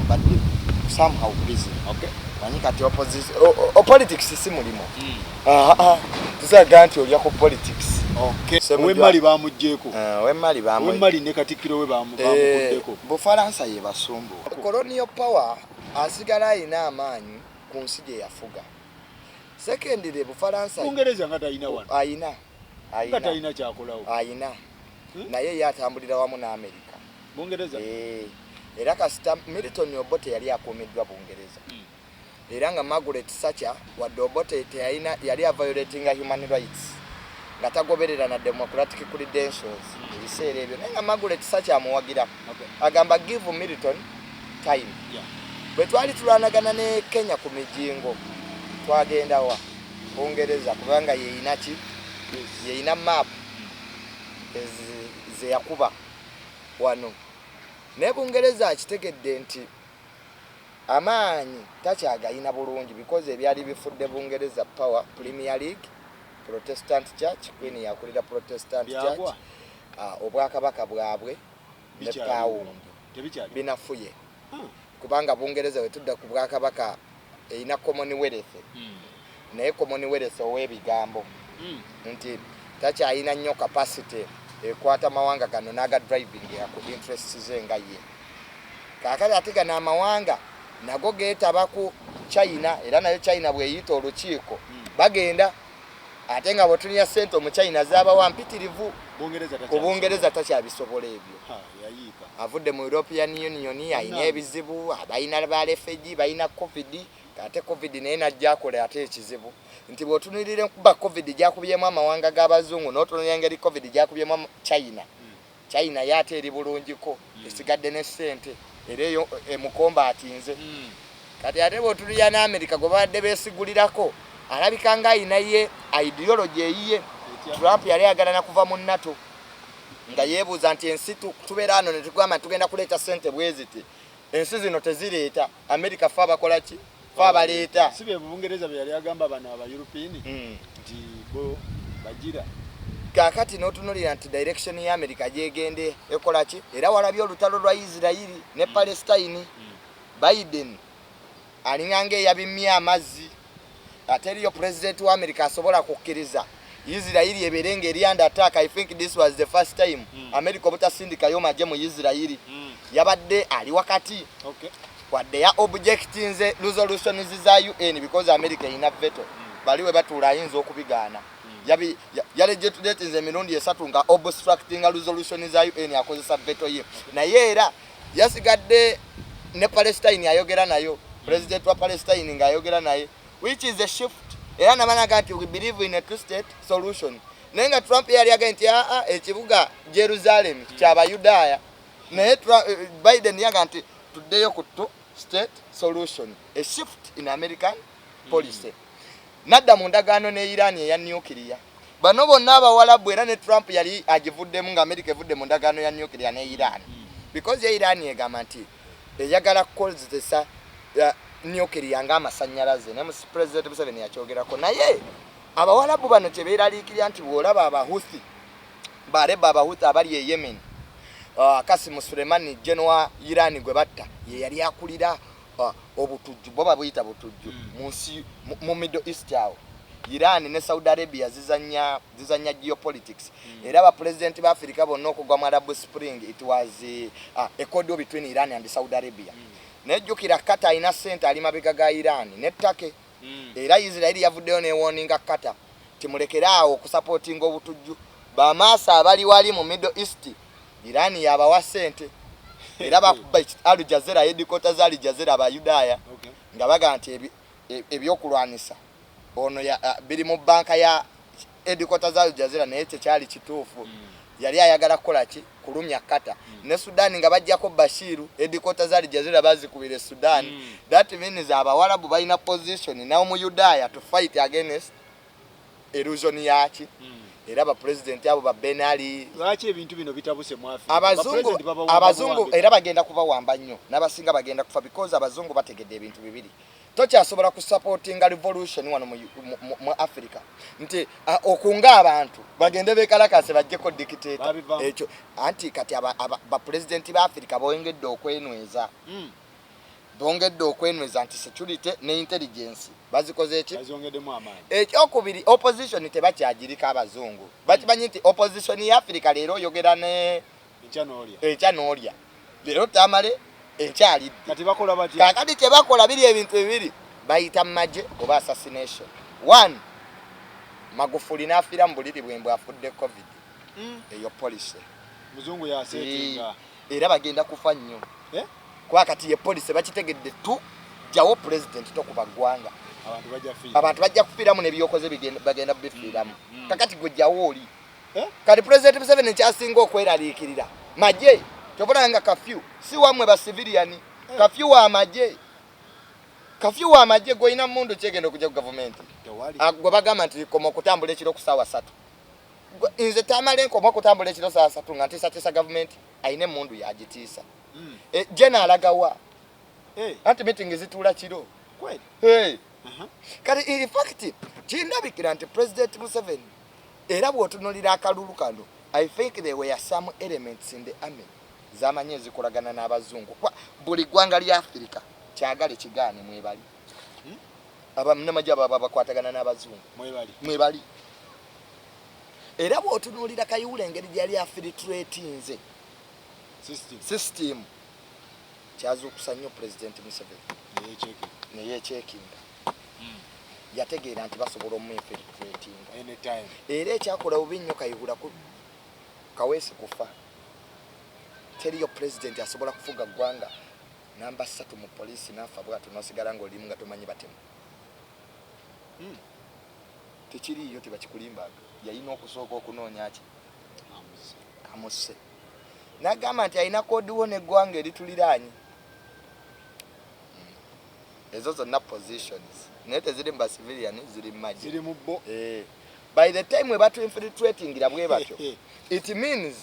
mbadde somehow busy. Okay. Manyi kati opposition politics si mulimo. Tusaga nti olya ku politics. Okay. Wemmali bamugjeeko. Wemmali bamugjeeko. Wemmali ne Katikkiro we bamuguddeko. Bufalansa ye basumbu. Colonial power asigala ayina amaanyi ku nsi gye yafuga. Secondly, Bufalansa Bungereza nga talina wano. Ayina. Nga talina kyakolawo. Ayina. Naye yatambulira wamu n'Amerika. Bungereza. Era kasita Milton Obote yali akuumiddwa Bungereza. Era nga Margaret Thatcher wadde Obote yali violating human rights. Nga tagoberera na democratic credentials. Ebiseera ebyo. Naye nga Margaret Thatcher amuwagira. Agamba give Milton time. Bwe twali tulwanagana ne Kenya ku mijingo. Twagenda wa Bungereza kubanga yeeyina ki? Yeeyina map ze yakuba wano. Ne Bungereza akitegedde nti amaanyi takyagayina bulungi because ebyali bifudde Bungereza power Premier League, Protestant Church, Queen yakulira Protestant Church, obwakabaka bwabwe ne pound binafuye. Kubanga Bungereza wetudda ku bwakabaka ina Commonwealth. Naye Commonwealth ow'ebigambo nti takyayina nnyo capacity ekwata mawanga gano naga driving ya ku interests ze nga ye. Kakali ate gano amawanga nago geetaba ku China era nayo China bweyita olukiiko bagenda ate nga bwetunya sente mu China z'abawa mpitirivu. Ku Bungereza takyabisobola ebyo. Avudde mu European Union ayina ebizibu, abayina ba refugee bayina COVID. Ate COVID naye najja akola ate ekizibu. Nti bw'otunulira kuba COVID gyakubyemu amawanga g'abazungu n'otunulira engeri COVID gyakubyemu China. China yate eri bulungiko esigadde ne ssente era eyo emukomba atinze. Kati ate bw'otunulira n'Amerika gwe badde beesigulirako alabika nga ayina ye ideology eyiye. Trump yali agalana kuva mu NATO nga yeebuuza nti ensi tubeera ano ne tugamba tugenda kuleeta ssente bweziti. Ensi zino tezireeta. Amerika fe abakola ki? Fabaleta sibe Bungereza byali agamba bana aba European nti bo bajira kakati notunulira nti direction ya America jegende ekola ki era walabyo olutalo lwa Israel ne Palestine. Biden alingange yabimya amazzi ateriyo president wa America asobola kukkiriza Israel eberenge eri under attack. I think this was the first time America obutasindika yo maje mu Israel yabadde ali wakati. Okay. Wadde ya objecting ze resolutions za UN because America ina veto. Baliwe batula ayinza okubigaana. Yaleje tudete nze mirundi esatu nga obstructing resolutions za UN akozesa veto ye. Na era yasigadde ne Palestine ayogera nayo. President wa Palestine nga ayogera naye which is a shift. Era namana gati we believe in a two-state solution. Nenga Trump yali agenti ekibuga Jerusalem kyaba Yudaya. Naye Biden yaganti tuddeyo ku two-state solution, a shift in American policy. Nadda mu ndagaano ne Iran ya nuclear. Bano bonna abawalabu era ne Trump yali agivuddemu nga America evudde mu ndagaano ya nuclear ne Iran. Because ya Iran egamba nti eyagala kukozesa nuclear nga amasannyalaze ne President Museveni yakyogerako. Naye abawalabu bano kyebeeraliikirira nti bw'olaba Abahuthi bareba Abahuthi abali e Yemen. Kasim Suleimani General Iran gwe batta ye yali akulira obutujju boba buyita butujju mu Middle East awo. Iran ne Saudi Arabia zizanya geopolitics. Era ba president ba Africa bonna okugwa mu Arab Spring, it was a cold war between Iran and Saudi Arabia. Nejjukira Qatar ina center ali mabega ga Iran ne Turkey. Era Israel yavuddeyo ne warning Qatar timulekeraawo okusupportinga obutujju. Bamaasa abali wali mu Middle East Iran yabawa sente. Era bakuba Al Jazeera headquarters za Al Jazeera aba Yudaya nga baga nti ebyokulwanisa ono biri mu banka ya headquarters za Al Jazeera naye kyali kituufu. Yali ayagala kukola ki kulumya Qatar ne Sudan nga bajjako Bashiru headquarters za Al Jazeera bazikubire Sudan. That means abawalabu balina position now mu Yudaya to fight against erosion yaki. Era ba president abo ba Ben Ali lwaki ebintu bino bitabuse mu Afrika. Abazungu era bagenda kuba wamba nnyo n'abasinga bagenda kufa because abazungu bategedde ebintu bibiri. Tokyasobola ku supporting revolution wano mu Africa nti okunga abantu bagende bekalakase bajjeko dictator ekyo anti kati ba president ba Africa boyengedde okwenweza. bongedde okwenyweza nti security ne intelligence bazikoze eki bazongeddemu amaanyi. Ekyokubiri opposition tebakyagirika abazungu bakimanyi nti opposition ya Africa leero oyogera ne enkya n'olya leero tamale enkyalidde kati bakola batya kakati kyebakola biri ebintu bibiri bayita maje oba assassination. One, Magufuli n'afiira mu buliri bwembwe afudde covid eyo policy muzungu yasetinga era bagenda kufa nnyo kwa kati ye policy bakitegedde tu jawo president tokuba ggwanga abantu bajja kufiiramu n'ebyokoze bagenda bifiiramu kakati gwe jawo oli kati president Museveni kyasinga okweraliikirira maje tobulanga kafyu si wamwe ba civilian kafyu wa maje kafyu wa maje goina mundu kyegenda okujja ku government gwe bagamba nti koma okutambula ekiro ku ssaawa 3 inze tamale koma okutambula ekiro ssaawa 3 nga ntiisa government ayine mundu yagitiisa jena alagawa anti meeting zituula kiro kweli kati in fact kindabikira nti president Museveni era bw'otunuulira akalulu kano I think there were some elements in the army zamanye ezikolagana n'abazungu buli ggwanga lya Africa kyagale kigaane mwebali abamnamajja bakwatagana n'abazungu mwebali era bw'otunuulira Kayihura engeri gyali afiltratinze system kyazuukusa nnyo president Museveni neyeekyekinga yategeera nti basobola omwefiltratinga era ekyakola bubi nnyo Kayihura Kaweesi kufa teriyo president asobola kufuga ggwanga namba 3 mu poliisi n'afa bw'atyo n'osigala ng'olimu nga tomanyi batemu tekiriyo tebakikulimbaga yalina okusooka okunoonya ki amusse n'agamba nti alina koodiwo n'eggwanga erituliraanye ezo zonna positions naye teziri mu bacivilian ziri mu magye ziri mu bo by the time we batu infiltratingira bwe batyo it means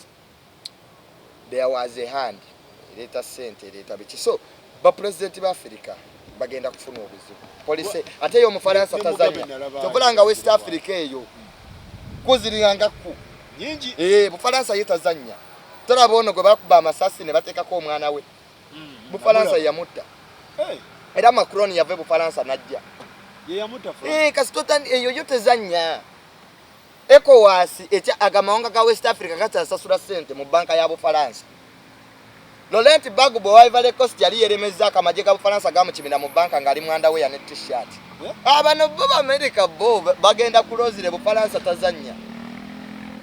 there was a hand leta sente leta biki so ba president ba Africa bagenda kufuna obuzibu police ate yo mufaransa tazanya tobulanga West Africa eyo kuziringanga ku nyingi bufaransa yetazanya tolabona gwe bakuba amasasi ne batekako omwana we bufaransa yamutta era Macron yave bufaransa najja ye yamutta France kasitotan eyo yotezanya ECOWAS ekya agamawanga ga West Africa katasasula sente mu banka ya Bufaransa. Laurent Gbagbo wa Ivory Coast yali yeremeza akamaje ga Bufaransa gamukimira mu banka ngali mwanda we ya net t-shirt. Abano bo America bo bagenda kulozire Bufaransa tazanya.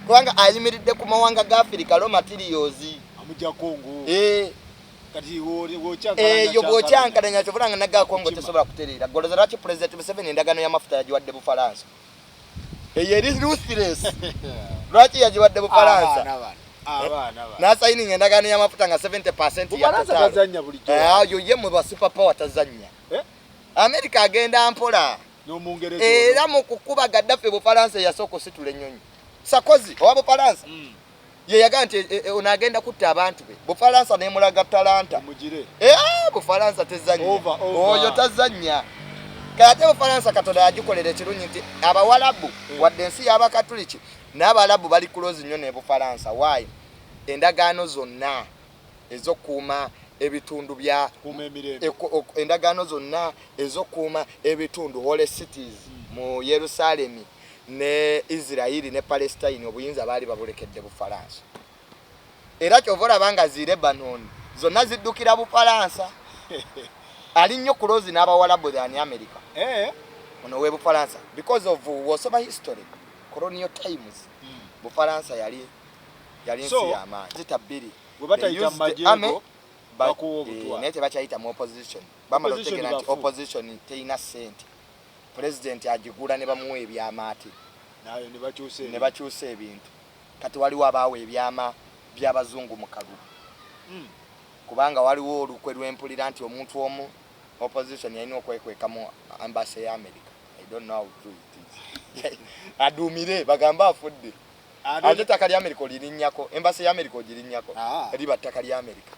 Kubanga ayimiridde ku mawanga ga Africa lo materials amujja Kongo. Kati yo kyankadanya kyovulanga naga Kongo tesobola kuterera. Golozera ki president Museveni endagano ya mafuta yajiwadde Bufaransa. Eyeri ruthless. Lwaki yajiwadde Bufaransa? Na signing endagano ya mafuta nga 70% ya Bufaransa tazanya bulijjo. Yo ye mu ba super power tazanya. America agenda ampola. N'omungereza. Era mu kukuba Gaddafi Bufaransa yasoko situle ennyonyi. Sakozi owa Bufaransa. Ye yaga nti onagenda kutta abantu be. Bufaransa nemulaga talanta. Mujire. Bufaransa tezanya. Oyo tazanya. Kate Bufaransa Katonda yagikolera ekirungi nti abawalabu wadde ensi y'abakatuliki n'abalabu bali close nnyo ne Bufaransa. Why? Endagaano zonna ezokuuma ebitundu bya endagaano zonna ezokuuma ebitundu holy cities mu Yerusalemu ne Israeli ne Palestine obuyinza baali babulekedde Bufaransa. Era kyovora banga zi Lebanon zonna ziddukira Bufaransa. Ali nnyo close n'abawalabu than America. Ono we Bufaransa because of wasoma history colonial times. Bufaransa yali nsi y'amaanyi zitabiri bwebatayita majengo bakuwa obutwa naye tebakyayita mu opposition bamala otegera nti opposition teyina sente president agigula ne bamuwa ebyamaati nayo ne bakyusa ebintu kati waliwo abaawo ebyama by'abazungu mu kalulu kubanga waliwo olukwe lw'empulira nti omuntu omu opposition yalina okwekwekamu embassy ya America. I don't know how true it is. Adumire bagamba afudde ate ttaka lya America lirinnyako embassy ya America ogirinyako riba ttaka lya America.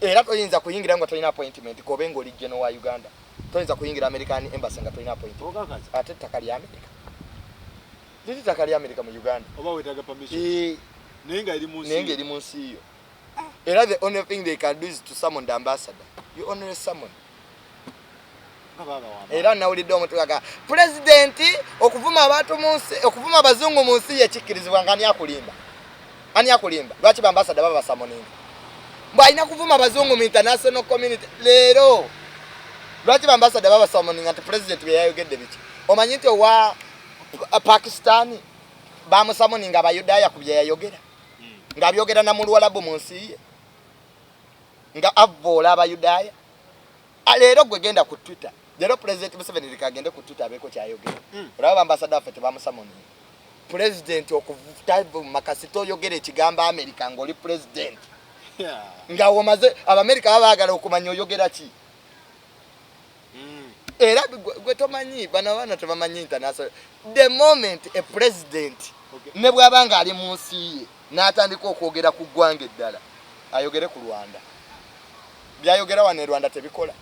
Era toyinza kuyingira nga tolina appointment kobe ng'oli general wa Uganda toyinza kuyingira American embassy nga tolina appointment ate ttaka lya America liri ttaka lya America mu Uganda oba wetaaga permission nenga eri mu nsi iyo. Era the only thing they can do is to summon the ambassador. you only summon. Era nawulidde omutulaga pulezidenti okuvuma abantu mu nsi okuvuma abazungu mu nsi yekikkirizibwa nga ani akulimba lwaki bambasada baba samoninga mbw alina kuvuma abazungu mu international community leero lwaki bambasada baba samoninga nti pulezidenti bye yayogedde biki omanyi nti owa Pakistani bamusamoninga abayudaaya ku bye yayogera ng'abyogera na mulwalabu mu nsi ye nga avvoola abayudaaya leero gwe genda ku Twitter leero President Museveni likagende ku Twitter abeeko kyayogera olaba ambasada waffe tebamusamoninga pulezidenti okuvutavu makasito oyogera ekigambo America ng'oli pulezidenti nga womaze abamerika babaagala okumanya oyogera ki era gwe tomanyi bana tebamanyi international the moment a president ne bw'abanga ali mu nsi ye n'atandika okwogera ku ggwanga eddala ayogere ku Rwanda byayogera wano e Rwanda tebikola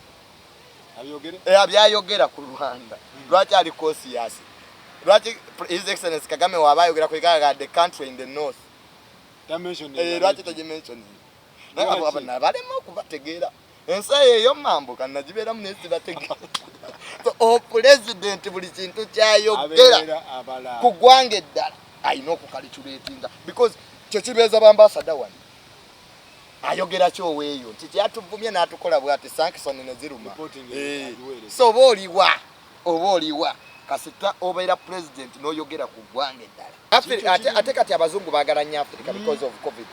byayogera ku Rwanda lwaki ali conscious lwaki His Excellency Kagame waba ayogera ku the country in the north lwaki tagimention balema okubategeera ensi eyo mambo kannagibeera mu nesi bategeera so president buli kintu kyayogera ku ggwanga eddala ayina okukaliculatinga because kyo kibeeza bambasada wano ayogera kyoweeyo nti kyatuvumye n'atukola bwati sankisoni ne ziruma so oba oliwa kasita obeera president n'oyogera ku ggwanga eddala ate kati abazungu baagala nnyo Africa because of COVID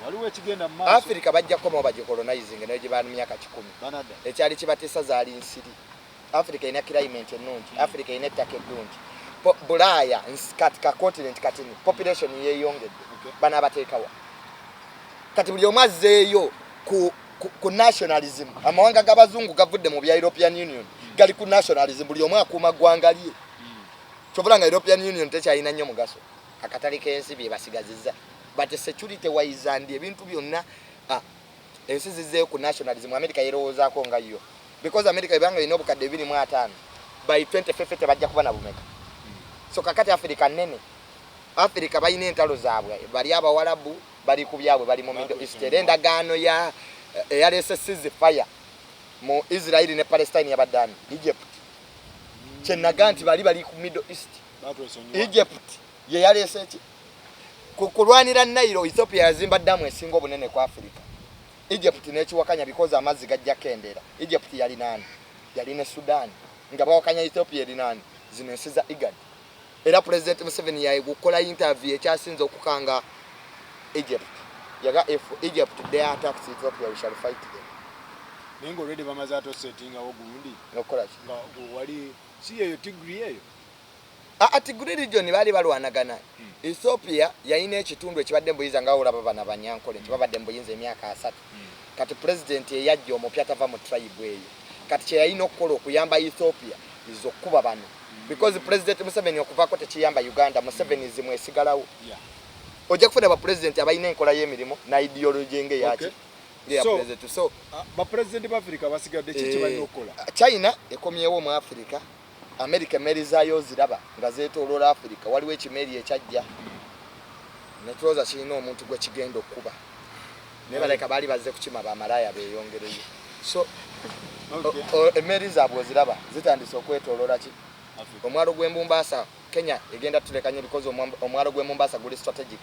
Africa bajja kukoma bagicolonizing nayo gye baanu myaka 10 ekyali kibatiisa zaali nsiri Africa ina climate ennungi Africa ina ettaka eddungi Bulaaya kati ka continent kati population yeeyongedde bana abateekawa kati buli omu azzeeyo ku nationalism amawanga g'abazungu gavudde mu bya European Union gali ku nationalism buli omu akuuma ggwanga lye kyobula nga European Union tekyalina nnyo mugaso akatali k'ensi bye basigazizza but security wise and ebintu byonna ensi zizzeeyo ku nationalism America yerowoozaako nga yo because America ebanga ina obukadde 25 by 2050 bajja kuba na bumeka so kakati Africa nnene Africa balina entalo zaabwe bali abawalabu bali ku byabwe bali mu Middle East endagaano eyaleese ceasefire mu Israel ne Palestine yabaddaani Egypt kyenaga nti bali ku Middle East Egypt ye yaleese eki kulwanira Nile Ethiopia yazimba ddamu esinga obunene ku Africa Egypt n'ekiwakanya because amazzi gajja kendeera Egypt yali nani yali ne Sudan nga bawakanya Ethiopia yali nani zino ensi za IGAD era President Museveni yagukola interview ekyasinze okukanga Egypt yaga if Egypt they attack Ethiopia we shall fight them ningo already bamaze ato setting awo gundi nokola nga wali si eyo Tigray eyo Tigray region bali balwanagana Ethiopia yayina ekitundu ekibadde mbuyiza nga olaba bana banyankole kibabadde mbuyinza emyaka 3 kati president yajja omupya tava mu tribe eyo kati kye yayina okukola okuyamba Ethiopia izokuba bano because President Museveni okuvako tekiyamba Uganda Museveni zimwesigalawo ojja kufuna ba president abayina enkola y'emirimu na ideology nge yaki so ba president ba Africa basigadde kiki balina okukola China ekomyewo mu Africa America meri zaayo ziraba nga zeetooloola Africa waliwo ekimeri ekyajja netwoza kirina omuntu gwe kigenda okuba ne baleka baali bazze kukima bamalaya beeyongereyo so emeri zaabwe ziraba zitandise okwetooloola ki omwalo gwe Mombasa Kenya egenda tulekanye because omwalo gwe Mombasa guli strategic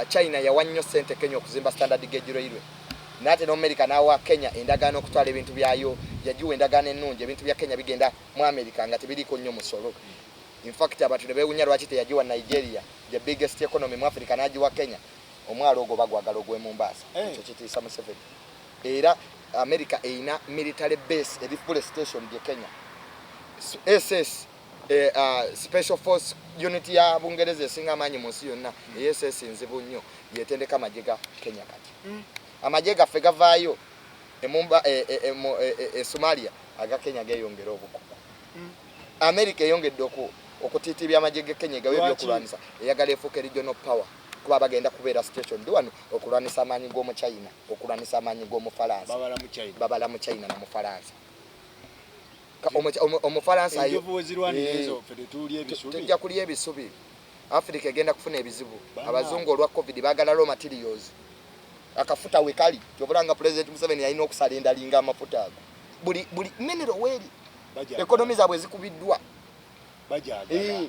China yawa nnyo sente Kenya okuzimba standard gauge railway nate no America nawa Kenya endagaano okutwala ebintu byayo yajiwa endagaano ennungi ebintu bya Kenya bigenda mu America nga tebiriko nnyo musolo in fact abantu ne beewunya lwaki teyajiwa Nigeria the biggest economy mu Africa najiwa Kenya omwalo ogwo bagwagala ogwe Mombasa ekyo kitiisa Museveni era America eina military base eri full station gye Kenya SS special force unit ya Bungereza esinga amaanyi mu nsi yonna SS nzibu nnyo yetendeka amajega Kenya kati amajega ffe gavaayo Somalia aga Kenya geeyongera obukugu America eyongedde okutiitibya amajega Kenya gawe ebyokulwanisa eyagala efuuka regional power kuba bagenda kubeera station ndi wano okulwanisa amaanyi g'omu China okulwanisa amaanyi g'omu Faransa babala mu China na mu Faransa Omufalansa ayo tujja kulya ebisubi Africa egenda kufuna ebizibu abazungu olwa COVID baagala raw materials akafuta wekali kyobulanga President Museveni yalina okusalinda linga amafuta ago buli mineral weri Bajagala. economy zaabwe zikubiddwa Bajagala.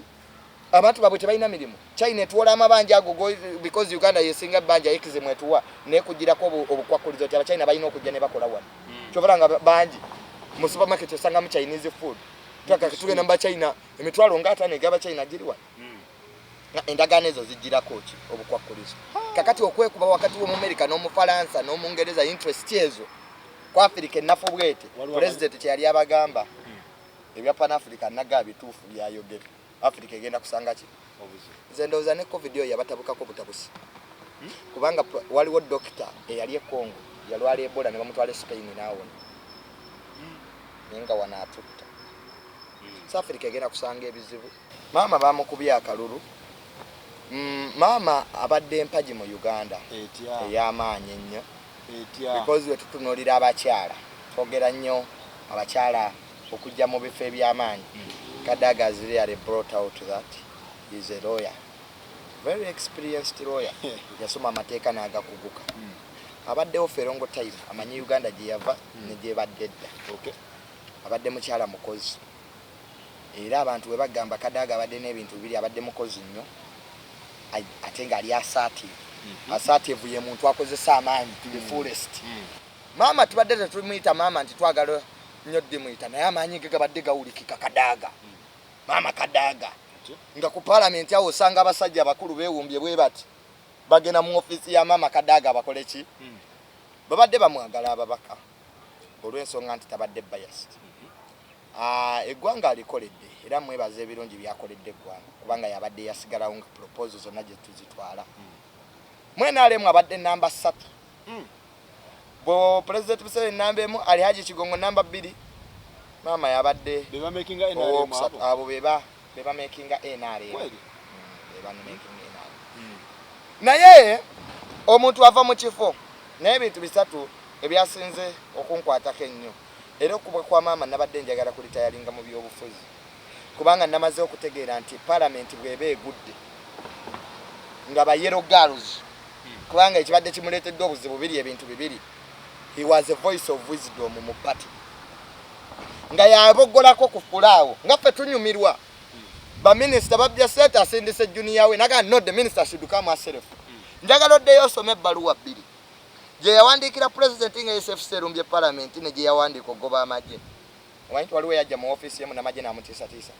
abantu babwe tebalina mirimu. China etuwola amabanja ago because Uganda yesinga banja ekizimwe etuwa nekugirako obukwakulizo ti abachina balina okujja ne bakola wano. Kyovala nga banji mu supermarket osanga mu Chinese food. Twaka tugenda mu China emitwalo nga 5 egaba China giri wano. Endagaano ezo zijirako ki obukwakulizo. Kakati okwekuba wakati wo mu America no mu Faransa no mu Ngereza interest ezo kwa Africa nafo bwete president kyali abagamba ebya Pan Africa naga bituufu byayogera Africa egenda kusanga ki zendoza ne covid yo yabatabukako butabusi kubanga waliwo doctor eyali e Congo yalwala Ebola ne bamutwala Spain nawo nenga wanatutta South Africa egenda kusanga ebizibu mama bamukubya akalulu mama abadde empaji mu Uganda ey'amaanyi ennyo because wetutunulira abakyala twogera nnyo abakyala okujja mu bifo eby'amaanyi Kadaga has really brought out that he's a lawyer, very experienced lawyer. Yasoma amateeka n'agakuguka abaddewo ferongo time amanyi Uganda gye yava ne gye badde dda abadde mukyala mukozi era abantu we bagamba Kadaga abadde n'ebintu bibiri abadde mukozi nnyo ate nga ali assertive ye muntu akozesa amaanyi to the fullest. Mama tubadde tetumuyita mama nti twagala nnyo dimuyita naye amaanyi ge gabadde gawulikika Kadaga mama Kadaga nga ku parliament awo osanga abasajja abakulu beewumbye bwe bati bagenda mu office ya mama Kadaga bakole ki babadde bamwagala ababaka olw'ensonga nti tabadde biased. Eggwanga alikoledde era mwebaza ebirungi byakoledde eggwanga kubanga yabadde yasigalawo nga proposals zonna gye tuzitwala mwenaalemu abadde namba 3 bo president Museveni namba 1 ali Haji Kigongo namba 2 mama yabadde beba making NRM abo beba making NRM beba making NRM naye omuntu ava mu kifo naye ebintu bisatu ebyasinze okunkwatako ennyo era okuba kwa mama nabadde njagala kulitayalinga mu byobufuzi kubanga namaze okutegeera nti parliament bweba egudde nga ba yellow girls kubanga ekibadde kimuleetedde obuzibu biri ebintu bibiri. He was a voice of wisdom mu party nga yabogolako ku fulaawo nga ffe tunyumirwa ba minister babya seta asindise junior we naga not the minister should come herself. Njagala oddeyo osome ebbaluwa bbiri gye yawandiikira president nga SFC rumbye parliament ne gye yawandiika ogoba amagye omanyi waliwo yajja mu office yemu n'amagye n'amutiisatiisa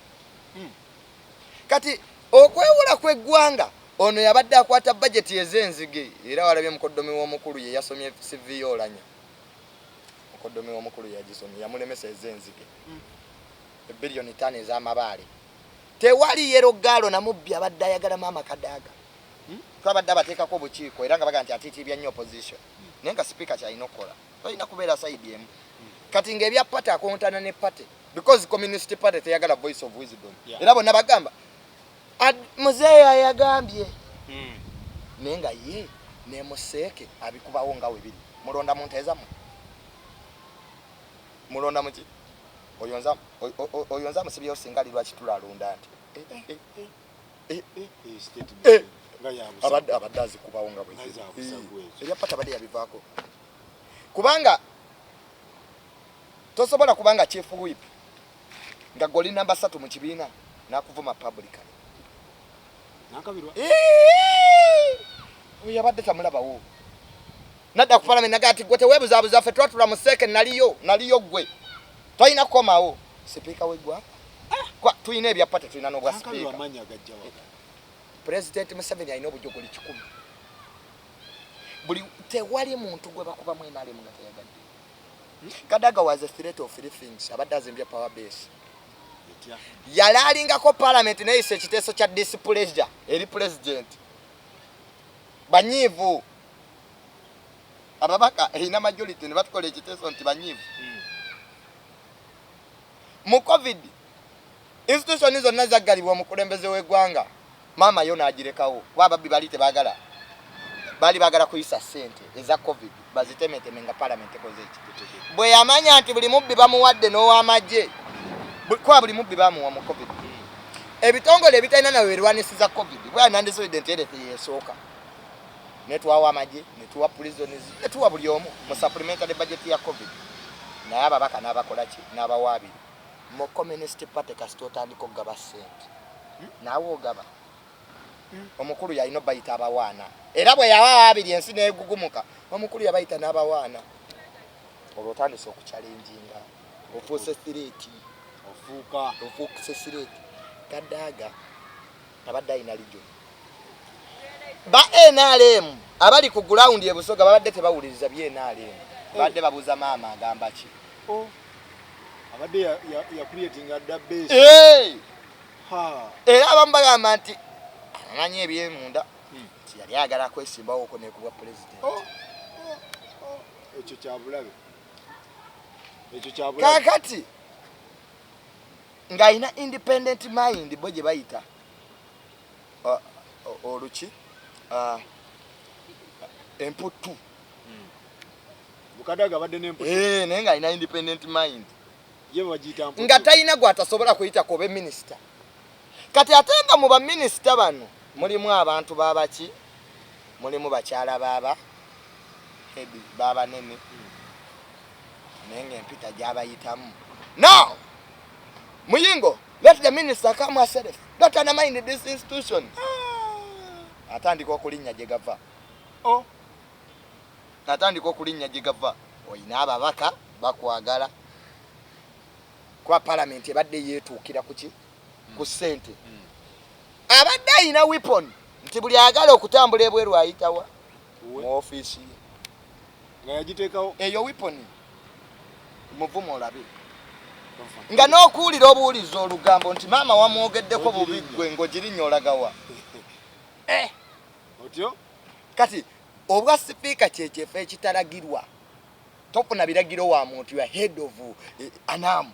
kati okwewula kw'eggwanga ono yabadde akwata budget ez'enzige era walabye mukoddomi w'omukulu ye yasomye CV olanya mukoddomi w'omukulu yagisomye yamulemesa ez'enzige ebiliyoni 5 ez'amabaale tewali yero galo namubbi abadde ayagala mama Kadaga twabadde abateekako obukiiko era nga baga nti atiitibya nnyo opposition naye nga speaker kyalina okukola tolina kubeera side emu kati ng'ebya party akontana ne party because communist party teyagala voice of wisdom era bonna bagamba muzeeyi ayagambye naye nga ye ne Museeke abikubawo nga we biri mulonda mu nteezamu mulonda muki oyonza musibyewo singa ali lwaki tulalunda nti abadde azikubawo nga bweziri ebya pata badde yabivaako kubanga tosobola kubanga chief whip nga goli namba 3 mu kibiina nakuvuma publicly nakabirwa yabadde tamulabawo nadda ku parliament nagati gwe tewebuzabuza ffe twatula Museeke naliyo gwe twalina kukomawo sipiika w'eggwanga tulina ebya pata tulina n'obwa sipiika president Museveni alina obujogoli 10 buli tewali muntu gwe bakuba mwenale mu gateyagadde Kadaga was a threat of 3 things abadde azimbye power base yalalingako parliament neyise ekiteeso kya displeasure eri president banyiivu ababaka erina majority ne batukola ekiteeso nti banyiivu mu covid institution zonna zaggalibwa omukulembeze w'eggwanga mama yo n'agirekawo wababbi bali tebagala bali bagala kuyisa ssente eza covid bazitemeteme nga parliament ekoze ekiteeso bwe yamanya nti buli mubbi bamuwadde n'ow'amagye kwa buli mubbi bamuwa mu covid ebitongole ebitalina nawe erwanisiza covid bwe nandisowedde nti erefe yeesooka netwawa amagye netuwa prisons netuwa buli omu mu supplementary budget ya covid naye ababaka n'abakola ki n'abawaabiri mu communist party kasita otandika okugaba ssente naawe ogaba omukulu yalina bayita abawaana era bwe yawaabiri ensi n'egugumuka omukulu yabayita n'abawaana olwo otandise okuchalenjinga ofuuse sireti ofuuse sireti Kadaga abadde alina lijo ba NRM abali ku ground ye Busoga babadde tebawuliriza bye NRM badde babuza maama agamba ki abadde ya creating database era abamu bagamba nti amanyi ebyemunda yali agala kwesimbawo oko nekubwa president ekyo kyabulabe kakati ng'alina independent mind bo gye bayita oluki emputu Kadaga badde n'emputu naye ng'alina independent mind ye bagiyita mputu nga talina gw'atasobola kuyita kobe minisita kati ate nga mu baminisita bano mulimu abantu babaki mulimu bakyala baba hebi baba nene naye ng'empita gy'abayitamu no Muyingo, let the minister come herself. Don't undermine this institution. Atandika okulinnya gye gava. Atandika okulinnya gye gava. Oyina ababaka bakwagala. Kwa parliament ebadde yeetuukira kuki? Ku ssente. Abadde ayina weapon. Nti buli agala okutambula ebweru ayitawa mu ofiisi ye. Nga yagiteekawo. Eyo weapon. Muvumo olabe. Nga n'okuwulira obuwuliza olugambo nti maama wamwogeddeko bubi gwe ng'ogirinnyo olagawa otyo kati obwa sipiika kyekyefa ekitalagirwa tofuna biragiro wa muntu ya head of anamu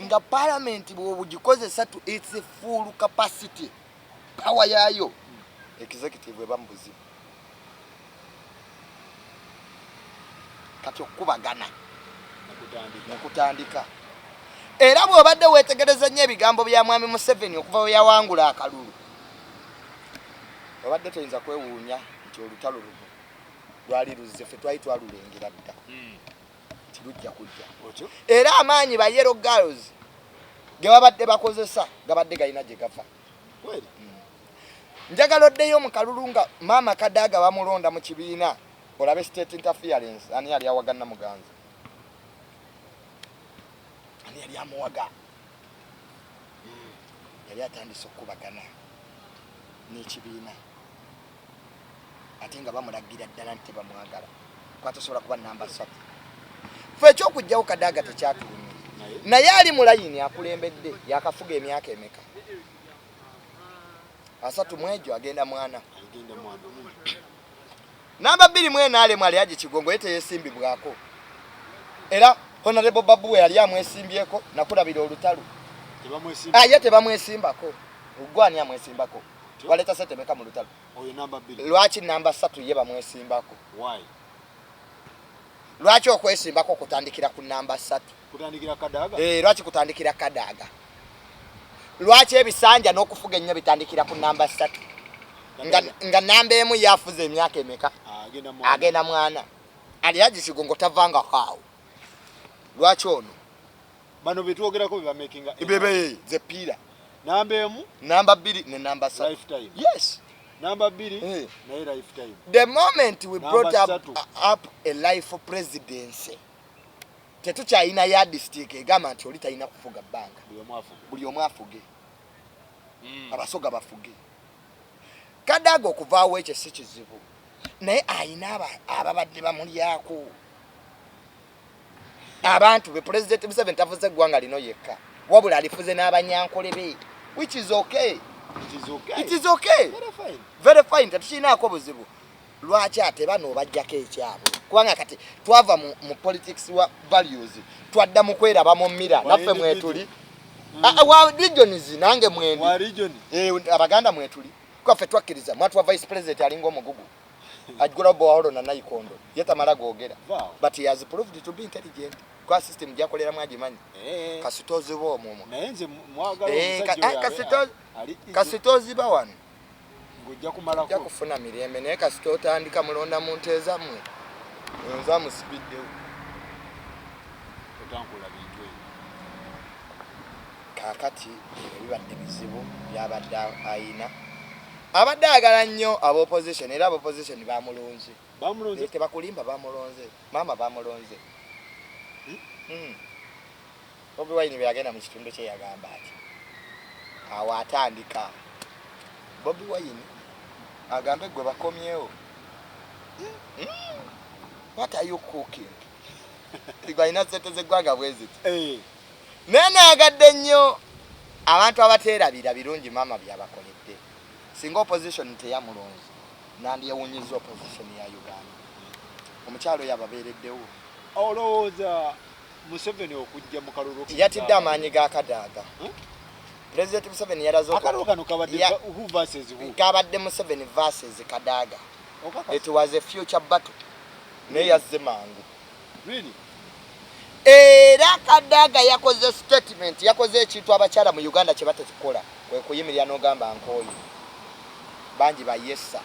nga parliament bw'obugikozesa to its full capacity power yaayo executive eba mubuzibu kati okubagana nakutandika era bw'obadde weetegereza nnyo ebigambo bya mwami Museveni okuva we yawangula akalulu obadde toyinza kwewuunya nti olutalo luno lwali luzze ffe twali twalulengera dda tilujja kujja era amaanyi ba yellow girls ge babadde bakozesa gabadde galina gye gava njagala oddeyo mu kalulu nga maama Kadaga bamulonda mu kibiina olabe state interference ani yali awagana Muganza yali amuwaga yali atandise okubagana n'ekibiina ate nga bamulagira ddala nti bamwagala kwatasobola kuba namba 3 fe ekyokujjawo Kadaga tekyatulumye naye ali mu layini akulembedde yakafuga emyaka emeka 3 mu egyo agenda mwana namba 2 mu enaalemu ali aje Kigongo ye teyesimbibwako era Honorable Babu we yali amwesimbyeko nakulabira olutalo ye tebamwesimbako ugwani amwesimbako waleta sete meka mu lutalo oyo namba 2 lwaki namba 3 ye bamwesimbako why lwaki okwesimbako kutandikira ku namba 3 kutandikira Kadaga lwaki kutandikira Kadaga lwaki ebisanja n'okufuga ennyo bitandikira ku namba 3 nga namba emu yafuze emyaka emeka agenda mwana ali aje Kigongo tavanga kawo lwaki ono bano betwogerako beba making ibebe ze pira namba emu namba 2 ne namba 3 lifetime yes namba 2 na lifetime the moment we brought up a life presidency tetukyalina yardstick egamba nti oli talina kufuga bbanga buli omu afuge abasoga bafuge Kadaga okuvaawo ekyo si kizibu naye ayina ababadde bamulyako abantu be president Museveni tafuze gwanga lino yekka wabula alifuze n'abanyankole be which is okay it is okay very fine tetukiinaako buzibu lwaki ate bano obajjako ekyabo kubanga kati twava mu politics wa values twadda mu kweraba mu mmira naffe mwetuli wa regions nange mwendi abaganda mwetuli kwaffe twakkiriza mwatu wa vice president alinga omugugu ajgula bwaholo na naikondo yetamala googera but he has proved to be intelligent kwa system gyakolera mwagimanyi kasitozi bw'omumu naye nze mwagala omusajja kasitozi bawano ng'ojja kumalako ojja kufuna mirembe naye kasito otandika mulonda mu nte ezammwe nza musibiddewo okutankula bintu ebyo. Kakati ebibadde bizibu byabadde ayina abadde agala nnyo ab'opposition era ab'opposition bamulonze. Bamulonze tebakulimba bamulonze. Maama bamulonze. Bobi Wine byagenda mu kitundu kye yagamba ati awo atandika Bobi Wine agambe gwe bakomyewo. What are you cooking? Igwaina zeteze gwanga bweziti. Nene agadde nnyo abantu abateerabira birungi maama byabakoledde. Singa opposition teyamulonze nandi yewunyiza opposition ya Uganda. Omukyalo yababeereddewo. Olowooza Museveni okujja mu kalulu yatidde amaanyi ga Kadaga. President Museveni yalaze akalulu kano kabadde who versus who? Kabadde Museveni versus Kadaga. It was a future battle. Ne yazze mangu. Really? Era Kadaga yakoze statement, yakoze ekintu abakyala mu Uganda kye batakikola. Kwe kuyimirira n'ogamba Nkoyi. Banji ba yesa.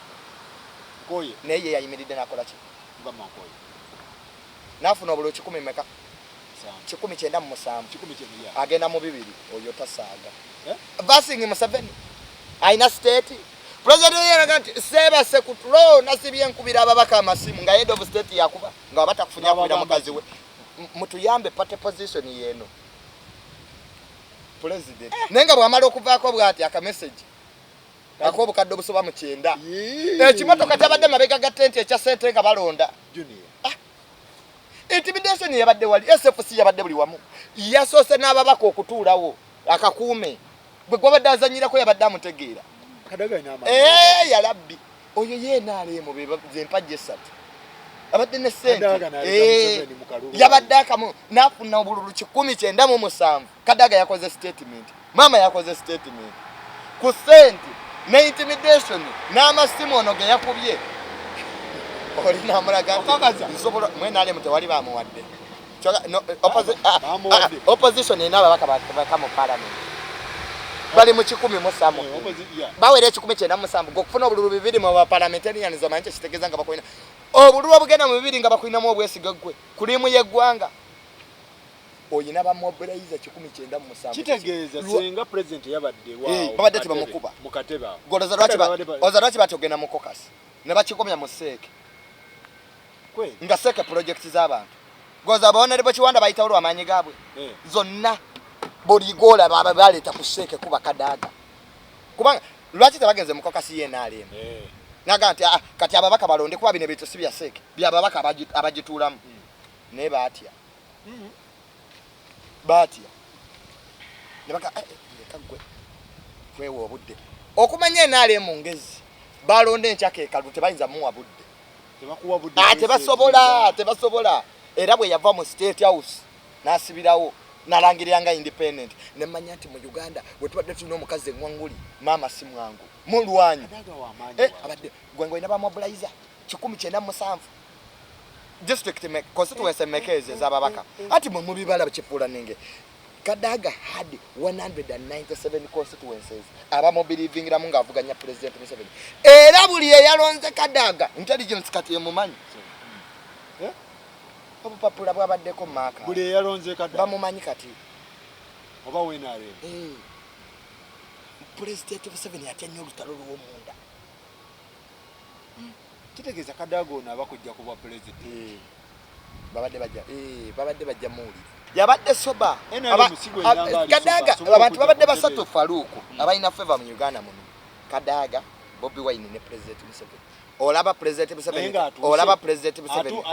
Nkoyi. Naye yayimiridde n'akola ki? Ngamba Nkoyi. Nafuna obululu 10 meka? 197. 197. Yeah. Agenda mu bibiri oyo tasaaga. Versing Museveni. Aina state. President yaraganti seba sekutulo nasibye nkubira ababaka amasimu nga head of state yakuba nga batakufunya kubira mukazi we. Mutuyambe pate position yeno. President. Nenga bwamala okuvaako bwati aka message. Akobu kaddo busoba mu kyenda. Ekimotoka kyabadde mabega ga tent ekya sente nga balonda. Junior. Intimidation yabadde wali SFC yabadde buli wamu. Yasose n'ababaka okutuulawo akakuume. Bwe gwabadde azanyirako yabadde amutegeera. Kadaga inama. Ya Rabbi. Oyo yenaale mu zempajje 3. Abadde ne sente. Yabadde akamu nafuna obululu 197. Kadaga yakoze statement. Mama yakoze statement. Ku sente ne intimidation n'amasimu ono ge yakubye. Olina amulaga nsobola mwenale mutewali bamuwadde. No opposition ina ababaka mu parliament. Bali mu 10 bawere 10 gokufuna obululu 2 mu parliamentarians amanje kitegeza nga bakoina obululu obugenda mu 2 nga bakoina mu obwesiga gwe kulimu yeggwanga oyina ba mobilize 10 kitegeeza senga president yabadde wao babadde tibamukuba mukateba goloza lwaki batogena mu caucus ne bakikomya mu seke kwe nga seke project z'abantu goza baona libo kiwanda bayita olwa amanyi gaabwe zonna boligola baba baleta kuseke kuba Kadaga kubanga lwaki tabagenze mu caucus yenale naganti kati ababaka balonde kuba bine bitu sibya seke bya babaka abagitulamu ne batya ne baka kagwe kwewo obudde okumanya enale mu ngezi balonde nchake kalu tebayinza muwa budde tebakuwa budde tebasobola era bwe yava mu state house nasibirawo nalangiranga independent nemanya nti mu Uganda wetubadde tulina omukazi engwanguli mama simwangu mulwanyi abadde gwengo ina ba mobilizer 197 district constituency makers zababaka ati mu bibala bachipula ninge Kadaga had 197 constituencies aba mobilivingira munga avuganya president Museveni era buli yalonze Kadaga intelligence kati yemumanyi obupapula bwabaddeko maka buli yalonze Kadaga bamumanyi kati oba wenale president Museveni atenya olutalo lw'omunda kitegeeza Kadaga ono abakujja kuba president babadde bajja muwulire yabadde soba Kadaga abantu babadde basatu Faruku abalina favor mu Uganda muno Kadaga Bobi Wine ne president Museveni olaba president Museveni olaba president Museveni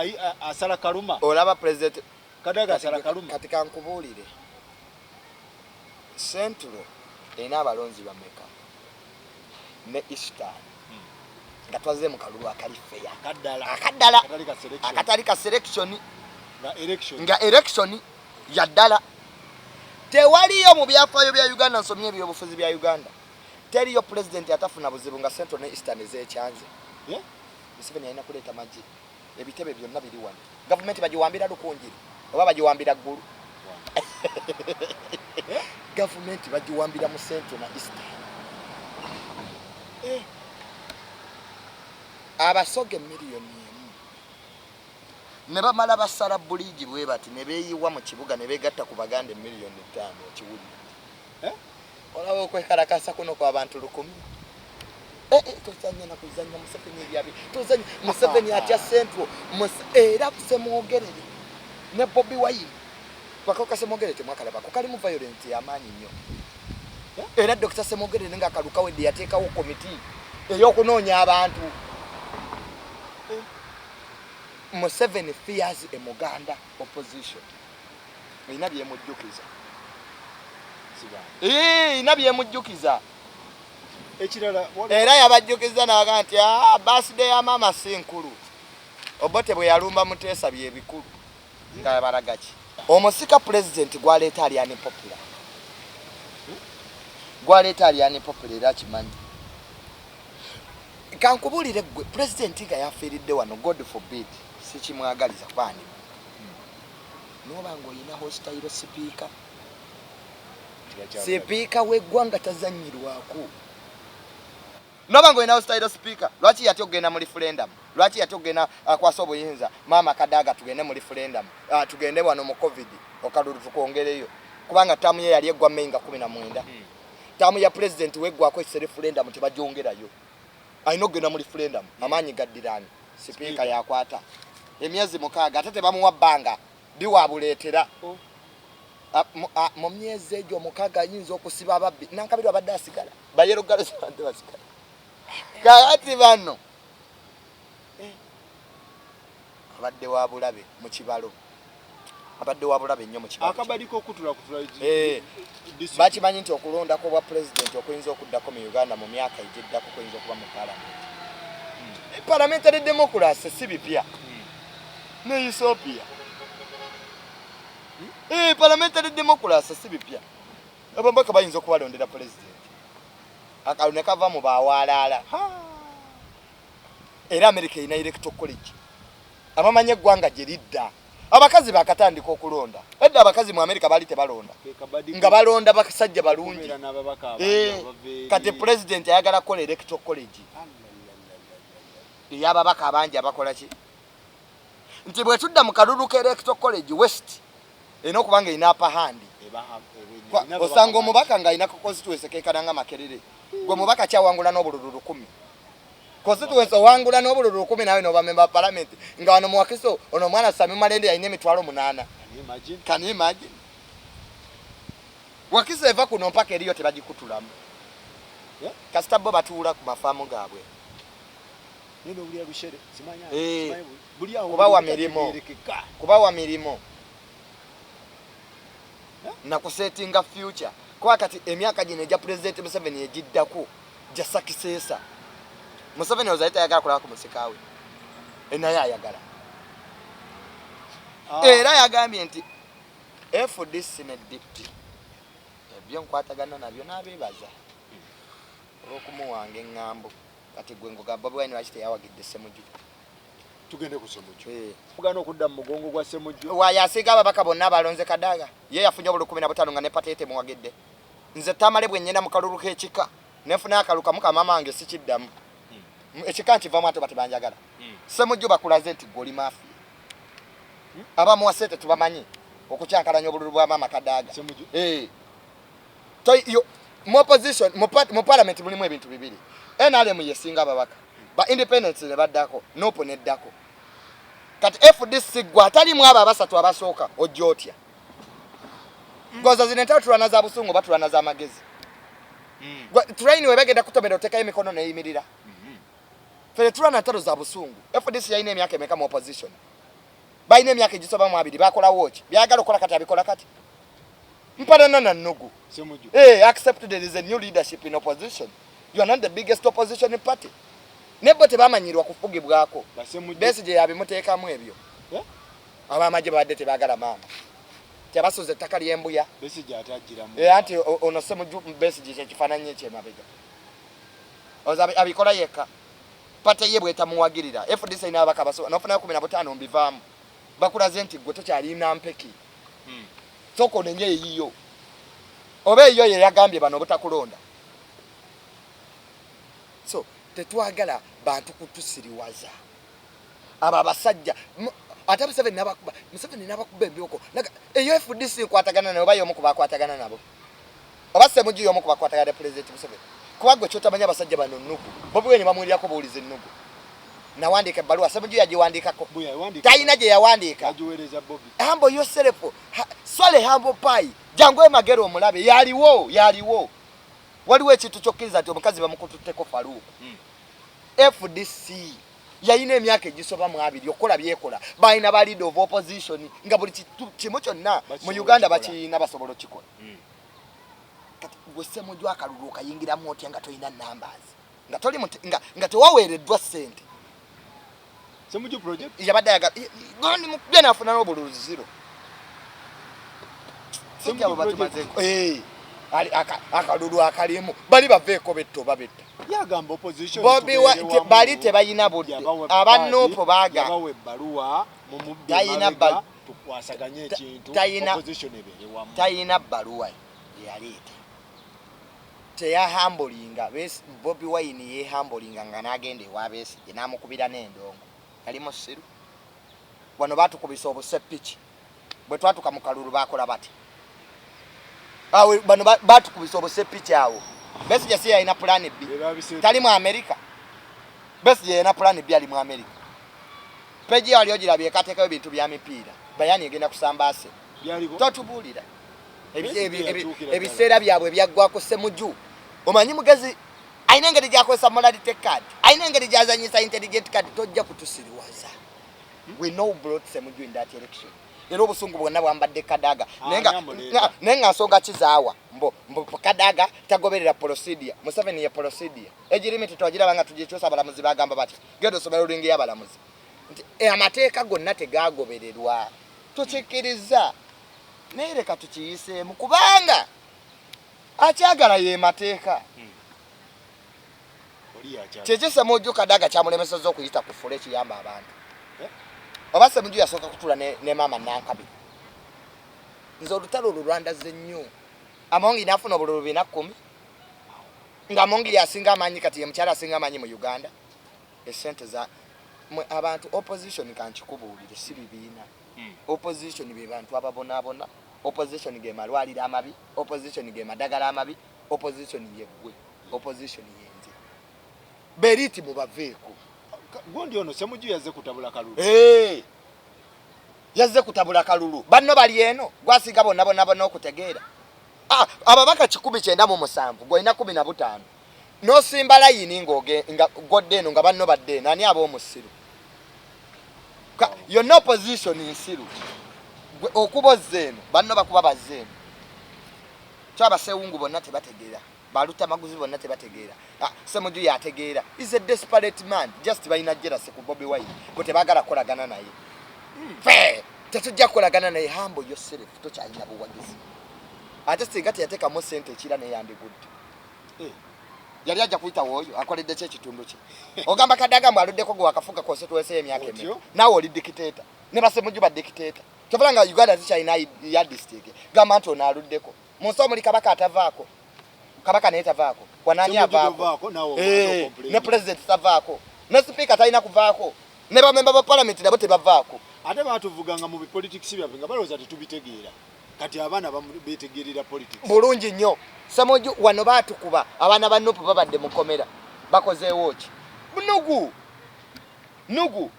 asala kaluma olaba president Kadaga asala kaluma katika nkubulire Central ina abalonzi bameka ne Eastern nga twaze mu kalulu akali fair akaddala akatali ka selection nga election yaddala tewaliyo mu byafaayo bya Uganda nsomye ebyobufuzi bya Uganda teriyo president atafuna buzibu nga Central ne Eastern ezekyanze Museveni alina kuleeta maji ebitebe byonna biri wano government bagiwambira lukunjiri oba bagiwambira ggulu government bagiwambira mu Central na Eastern abasoge miliyoni ne bamala basala buligi bwe bati ne beeyiwa mu kibuga ne beegatta ku baganda miliyoni 5 ekiwulira olaba okwekalakasa kuno kw'abantu 100 tozanya na kuzanya Museveni ebyabi tozanya Museveni atya Central era kusemwogerere ne Bobi Wine kwakoka semwogerere temwakalaba ko kali mu violent y'amaanyi nnyo era Dr. Semwogerere nga akaluka wedde yateekawo komiti ey'okunoonya abantu Museveni fears a Muganda opposition ina byemujjukiza ina byemujjukiza ekirala era yabajjukiza n'aga nti birthday ya mama si nkulu Obote bwe yalumba Muteesa bye bikulu nga yabalagaki omusika president gwaleeta ali unpopular era kimanyi kankubulire gwe president nga yafiiridde wano God forbid sikimwagaliza kwani noba ng'olina hostile sipiika w'eggwanga tazanyirwako noba ng'olina hostile speaker lwaki yati ogenda mu referendum lwaki yati ogenda akwasa obuyinza maama Kadaga tugende mu referendum tugende wano mu covid okalulu tukwongereyo kubanga tamu ye yali eggwa May 19 tamu ya president weggwako ese referendum tebajongerayo alina okugenda mu referendum amaanyi gaddirani sipiika yakwata emyezi 6 ate tebamuwa bbanga biwabuleetera mu myezi egyo 6 ayinza okusiba ababbi nankabirwa abadde asigala bayerogalesa badde basigala kakati bano abadde wa bulabe mu kibalo abadde wa bulabe nnyo mu kibalo akabaliko okutula bakimanyi nti okulondako bwa president okuyinza okuddako mu Uganda mu myaka egiddako kuyinza okuba mu parliamentary democracy si bipya ne Ethiopia parliamentary democracy si bipya abambaka bayinza okubalondera president akalune kava mu bawalala era America ina electoral college abamanye eggwanga gye lidda abakazi bakatandika okulonda edda abakazi mu America bali tebalonda nga balonda bakasajja balungi kati president ayagala kola electoral college yababaka abangi abakola ki nti bwe tudda mu kalulu ka electoral college west eno kubanga ina upper hand osanga omubaka nga ina constituency kekananga Makerere gwe mubaka kyawangula n'obululu 10 constituency wangula n'obululu 10 nawe no ba member parliament nga wano muwakiso ono mwana Sami Malende ayine emitwalo 8 can you imagine wakiso eva kuno mpaka eriyo tebagikutulamu kasita bo batuula ku mafaamu gaabwe nino buli abushere simanya buli awo kubawa milimo na kusetinga future kwa kati emyaka gino ja president Museveni ejiddako ja sakisesa Museveni ozaita yagala kulaka ku musikawe enaye ayagala era yagambye nti FDC ne dipti ebyo nkwatagana nabyo nabebaza okumuwanga engambo kati gwe ngoga Bobi Wine wakite yawagidde Ssemujju tugende ku Ssemujju kugana okudda mu mugongo gwa Ssemujju wayasiga ababaka bonna balonze Kadaga ye yafunye obulu 15 nga ne patete muwagidde nze tamale bwe nnyenda mu kalulu k'ekika nefuna akaluka mukama mange sikiddamu ekika nkivamu ate batibanjagala Ssemujju bakulaze nti goli mafi abamuwasete tubamanyi okukyankalanya obululu bwa maama Kadaga mu opposition mu parliament mulimu ebintu bibiri NRM yesinga ababaka ba independence ne baddako nopo neddako kati FDC gwa atalimu aba abasatu abasooka ojjotya goza zinenta tulwana za busungu batulwana za magezi train we bagenda kutomera otekayo emikono neyimirira fere tulwana ntalo za busungu FDC yaine emyaka emeka mu opposition baine emyaka egisoba mu 2 bakola watch byagala okola kati abikola kati mpadana na nnugu Ssemujju accept there is a new leadership in opposition. You are not the biggest opposition party. Nebo tebamanyirwa kufugibwako. Besigye yabimuteekamu ebyo. Abamaje badde tebagala maama. Tebasoze ettaka ly'embuya. Besigye atajjiramu. Anti ono Ssemujju Besigye kyekifaananyi ekyemabega. Oza abikola yekka. Pate ye bwetamuwagirira. FDC ina abaka baso nofuna 15 mbivaamu. Bakulaze nti gwe tokyalina mpeki. Soko nenye yiyo. Obe yo ye yagambye bano butakulonda. So tetwagala bantu kutusiriwaza aba basajja ate Museveni n'abakuba embyoko eyo FDC kwatagana nayo bayo omukuba kwatagana nabo oba Ssemujju y'omu ku bakwatagana President Museveni kuba gwe kyotamanya abasajja bano nnugu Bobi Wine bamwulirako buwuliza ennugu nawandiika ebbaluwa Ssemujju yagiwandiikako talina gye yawandiika Humble yourself Swale humble pie jangu emagero omulabe yaliwo waliwo ekintu kyokkiriza nti omukazi bamukututteko Faruku FDC yayina emyaka egisoba mu 2 okola byekola balina ba leader of opposition nga buli kimu kyonna mu Uganda bakiyina basobola okikola kati gwe Ssemujju akalulu okayingiramu otya nga tolina numbers nga toli nga tewaweereddwa ssente Ssemujju project yabadde gondi mukubye n'afuna n'obululuzi zero Ssemujju project akalulu akalimu bali baveeko betto babetta yagamba opposition bali tebayina budde abanoopo yabawe ebbaluwa mu mubbi tukwasaganye ekintu opposition ebeerewamu tayina bbaluwa yaleeta teyahambulinga Bobi Wine yehambulinga nga n'agenda ewa Besigye n'amukubira n'endongo yali musiru wano batukubisa obuseppiki bwe twatuka mu kalulu bakola bati awe bano batukubisa obuseppiki awo Besigye si yalina plan B tali mu America Besigye yalina plan B ali mu America peji wali ogirabye ekateekayo ebintu bya mipiira bayani egenda kusambaase totubuulira ebiseera byabwe byaggwako Ssemujju omanyi mugezi ayina engeri gyakozesa morality card ayina engeri gyazanyisa intelligent card tojja kutusiriwaza we know brought Ssemujju in that election era obusungu bwonna bwambadde Kadaga nenga nsonga kizaawa mbo Kadaga tagoberera procedure Museveni ye procedure ejirimiti twagiraba nga tugyekyusa abalamuzi bagamba bati gendo somero lingi y'abalamuzi nti amateeka gonna tegagobererwa tukikkiriza naye leka tukiyiseemu kubanga akyagala ye mateeka kyekyo Ssemujju Kadaga kyamulemesezza okuyita ku fule ekiyamba abantu oba Ssemujju yasooka kutula ne maama Nankabi nze olutalo olwo lwandaze nnyo Amongi n'afuna obululu 10 nga Amongi yasinga amaanyi kati ye mukyala asinga amaanyi mu Uganda esente za abantu opposition kankikubuulire si bibiina opposition be bantu ababonaabona opposition ge malwaliro amabi opposition ge madagala amabi opposition ye gwe opposition yenze beriti mubaveeko gondi ono Ssemujju yazze kutabula kalulu yazze kutabula kalulu banno bali eno gwasinga bonna okutegeera ababaka 197 gwolina 15 nosimba layini nga godde eno nga banno badde nani ab'omusiru yonna opposition nsiru okuboza eno banno bakuba bazze eno kyabasewungu bonna tebategeera baluta maguzi bonna tebategeera Ssemujju yategeera is a desperate man just balina jealousy ku Bobi Wine bwe tebagala kolagana naye tetujja kolagana naye Humble yourself tokyalina buwagizi ate singa teyateekamu ssente ekira naye yandigudde yali ajja kuyita wooyo akoledde ki ekitundu kye ogamba Kadaga mbu aluddeko gwe wakafuga konstituensi emyaka emeka naawe oli dikiteeta ne ba Ssemujju ba dikiteeta kyovula nga Uganda zikyalina ya district gamba nti ono aluddeko mu nsi omuli kabaka atavaako kabaka naye tavaako wanani avaako ne president tavaako ne speaker talina kuvaako ne bamemba ba parliament nabo tebavaako ate batuvuganga mu politics byabwe nga balowooza tetubitegeera kati abaana betegeerera politics bulungi nnyo Ssemujju wano baatukuba abaana ba Nuupu babadde mukomera bakozeewo ki nugu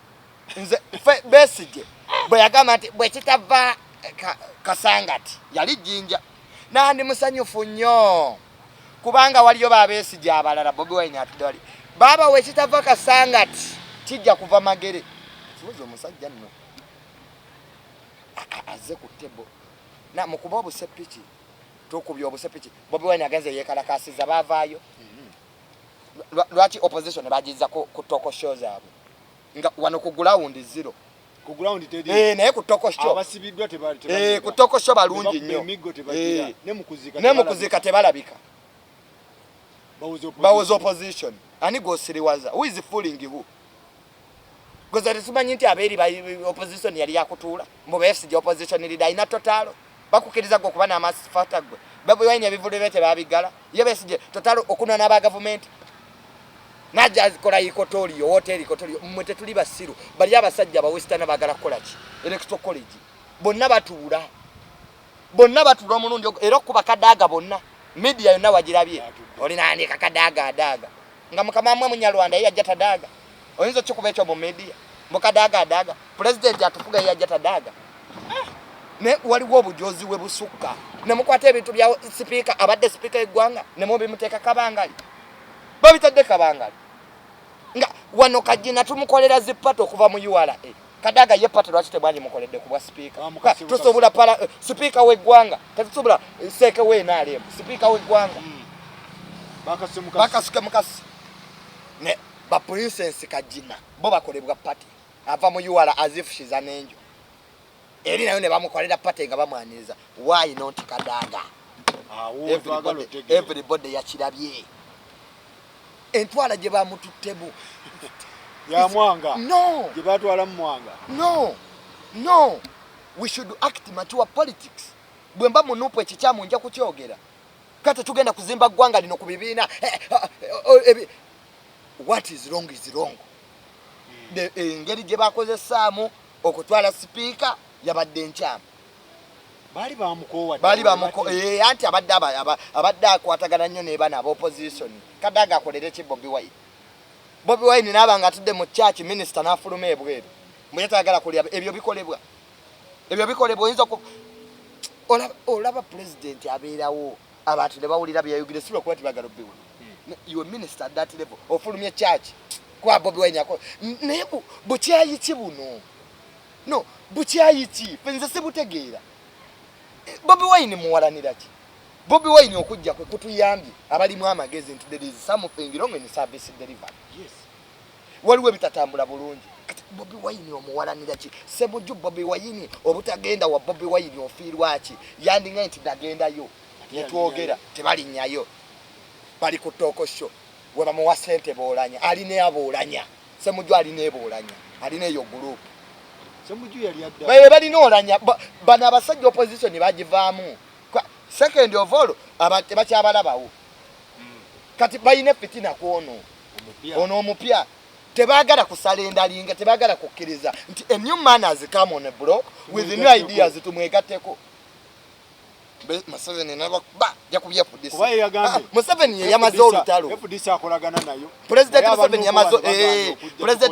nze Besigye bwe yagamba nti bwe kitava Kasangati yali jjinja nandi musanyufu nnyo kubanga waliyo Besigye abalala Bobi Wine atudde wali baba we kitava Kasangati kijja kuva Magere kibuzo omusajja nno azze ku tebo na mukuba obuseppiki tukubya obuseppiki Bobi Wine agenze yekalakasiza bavaayo lwaki opposition bagiza ku toko show zaabwe nga wano ku ground 0 ku ground tedi naye ku toko show abasibiddwa tebali ku toko show balungi nnyo ne mukuzika tebalabika bawoza opposition ani gosiriwaza who is fooling who goza tetumanyi nti abeeri ba opposition yali yakutuula mbu Besigye opposition leader ina totalo bakukiriza gwe okuba n'amasifata gwe Bobi Wine ebivulu bye tebabigala ye Besigye totalo okunona aba government najja azikola ikotoriyo hoteli ikotoriyo mmwe tetuli basiru bali abasajja ba western bagala kola ki electoral college bonna batuula omulundi era okuba kadaaga bonna media yonna wagirabye olinaandika kadaaga nga mukama mmwe munyalwanda ye yajja tadaaga oyinza okikuba ekyo mu media mukadaaga president atufuga ye yajja tadaaga ne waliwo obujozi we busukka ne mukwata ebintu bya speaker abadde speaker eggwanga ne mubimuteeka kabangali babitadde kabangali nga wano kajina tumukolera zipato okuva mu URA Kadaga ye pato lwaki tebwanyi mukoledde kubwa speaker tusobola para speaker w'eggwanga tetusobola seke we naalemu speaker w'eggwanga bakasuka mukasi ne ba princess kajina bo bakolebwa party ava mu URA as if she's an angel eri nayo ne bamukolera party nga bamwaniriza why not Kadaga everybody yakirabye entwala gye bamututtemu ya mwanga no gye batwala mu mwanga no we should act mature politics bwemba munupu ekikyamu nja kukyogera kate tugenda kuzimba ggwanga lino ku bibiina what is wrong is wrong engeri gye bakozesaamu okutwala sipiika yabadde nkyamu bali bamuko anti abadde akwatagana nnyo n'ebana ab'opposition Kadaga akolere ki Bobi Wine n'abanga atudde mu church minister n'afuluma ebweru muyetagala kulya ebyo bikolebwa oyinza olaba president abeerawo abantu ne bawulira byayogere sibwa kuba tibagala obbiwa you minister at that level ofulumye church kwa Bobi Wine yako naye bukyayi ki buno no bukyayi ki fenze sibutegeera Bobi Wine muwalanira ki Bobi Wine okujja kwe kutuyambye abalimu amagezi nti there is something wrong in service delivery yes waliwo bitatambula bulungi Bobi Wine omuwalanira ki Ssemujju Bobi Wine obutagenda wa Bobi Wine ofiirwa ki yandinga nti nagendayo netwogera tebalinnyayo bali ku toko show we bamuwa ssente boolanya alina aboolanya Ssemujju alina eboolanya alina eyo group Ssemujju yali adda balina olanya bano abasajja opposition bagivaamu second of all abate bakyabalabawo kati bayine fitina kwono ono omupya tebagala kusalendalinga tebagala kukkiriza nti a new man has come on a block with new ideas tumwegatteko Museveni nabo yakubye FDC Museveni yamaze olutalo FDC akolagana nayo President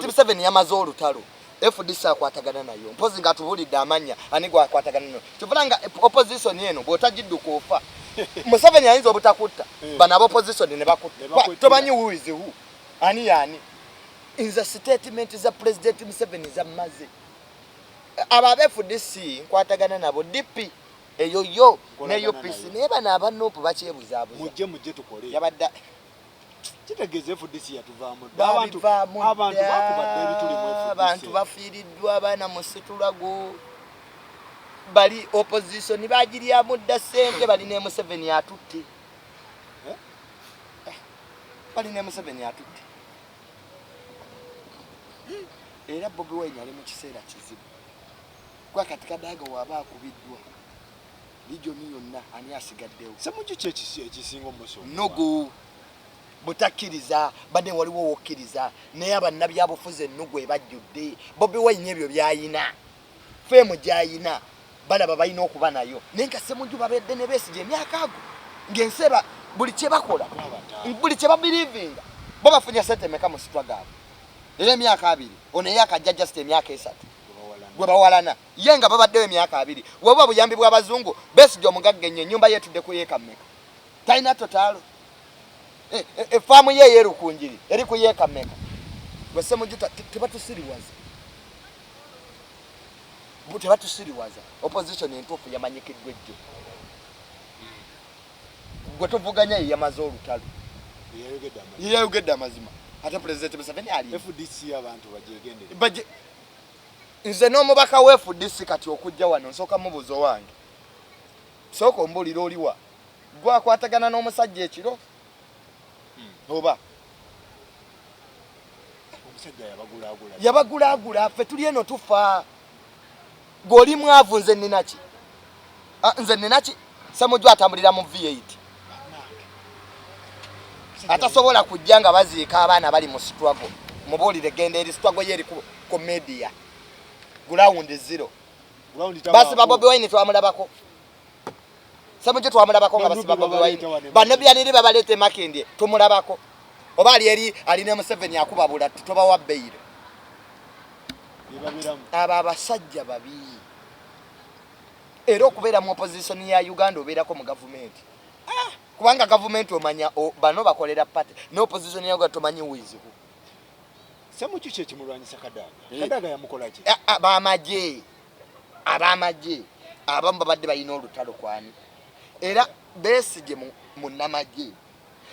Museveni yamaze olutalo FDC akwatagana nayo mpozi nga tubulidde amanya anigwa akwatagana nayo tubulanga opposition yeno bwotagidduka ofa Museveni ayinza obutakutta bana opposition ne bakutta tobanyi who is who ani yani in the statement za President Museveni za maze aba FDC nkwatagana nabo DP eyoyo ne UPC ne bana abanopu bakyebuzabuza mujje tukole yabadda kitegeze FDC yatuvaamu abantu bakubadde ebituli mu FDC abantu bafiiriddwa abaana mu situlago bali opposition bagiryamu dda ssente bali ne Museveni atutte bali ne Museveni atutte era Bobi Wine ali mu kiseera kizibu kwa kati Kadaga waba akubiddwa lijoni yonna ani asigaddewo Ssemujju ekisinga omuso nogo butakiriza bade waliwo wokkiriza naye abannabyabufuzi ennugu ebajjudde Bobi Wine ebyo byayina femu gyayina balaba balina okuba nayo naye nga Ssemujju babedde ne besigye emyaka ago ng'enseba buli kye bakola buli kye babirivinga bo bafunye sente meka mu sitwa gaabwe era emyaka 2 ono ye akajja just emyaka 3 gwe bawalana ye nga babaddewo emyaka 2 weba buyambi bw'abazungu besigye omugagga ennyo ennyumba yeetudde ku yeeka mmeka talina totaalo efaamu ye yeerukunjiri eri ku yeeka mmeka gwe Ssemujju tebatusiriwaza opposition entuufu yamanyikiddwa ejjo gwe tuvuganya ye yamaze olutalo yeyayogedde amazima ate President Museveni ali FDC abantu bajegendere nze n'omubaka we FDC kati okujja wano nsooka mubuuza wange sooka ombulira oliwa gwakwatagana n'omusajja ekiro oba omusajja yabagulaagula ffe tuli eno tufa goli mwavu nze nnina ki Ssemujju atambulira mu V8 atasobola kujja nga baziika abaana bali mu struggle mubuulire genda eri struggle yeri ku media ground zero basiba Bobi Wine twamulabako Samuje twamulabako nga basiba Bobi Wine banne byaliri babalete makindi tumulabako oba ali alina Museveni akuba bula tutoba wa beire aba abasajja babi era okubeera mu opposition ya Uganda obeerako mu government kubanga government omanya bano bakolera party no opposition ya Uganda tomanyi wizibu Samuchu kye kimulwanyisa Kadaga yamukola ki abamaje abamu babadde bayina olutalo kwani era Besigye mu namaje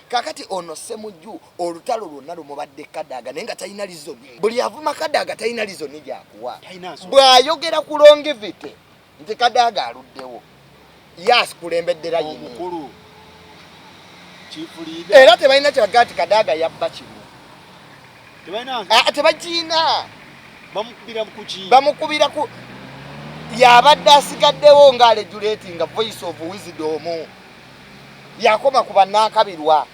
kakati ono Ssemujju olutalo lwonna lumubadde Kadaga naye nga talina lizoni buli avuma Kadaga talina lizoni gyakuwa bw'ayogera ku longevity nti Kadaga aluddewo yas kulembeddera yini era tebalina kyebagati Kadaga yabba kino tebakina bamukubira ku yabadde asigaddewo ng'alejuleti nga voice of wisdom yakoma ku bannakabirwa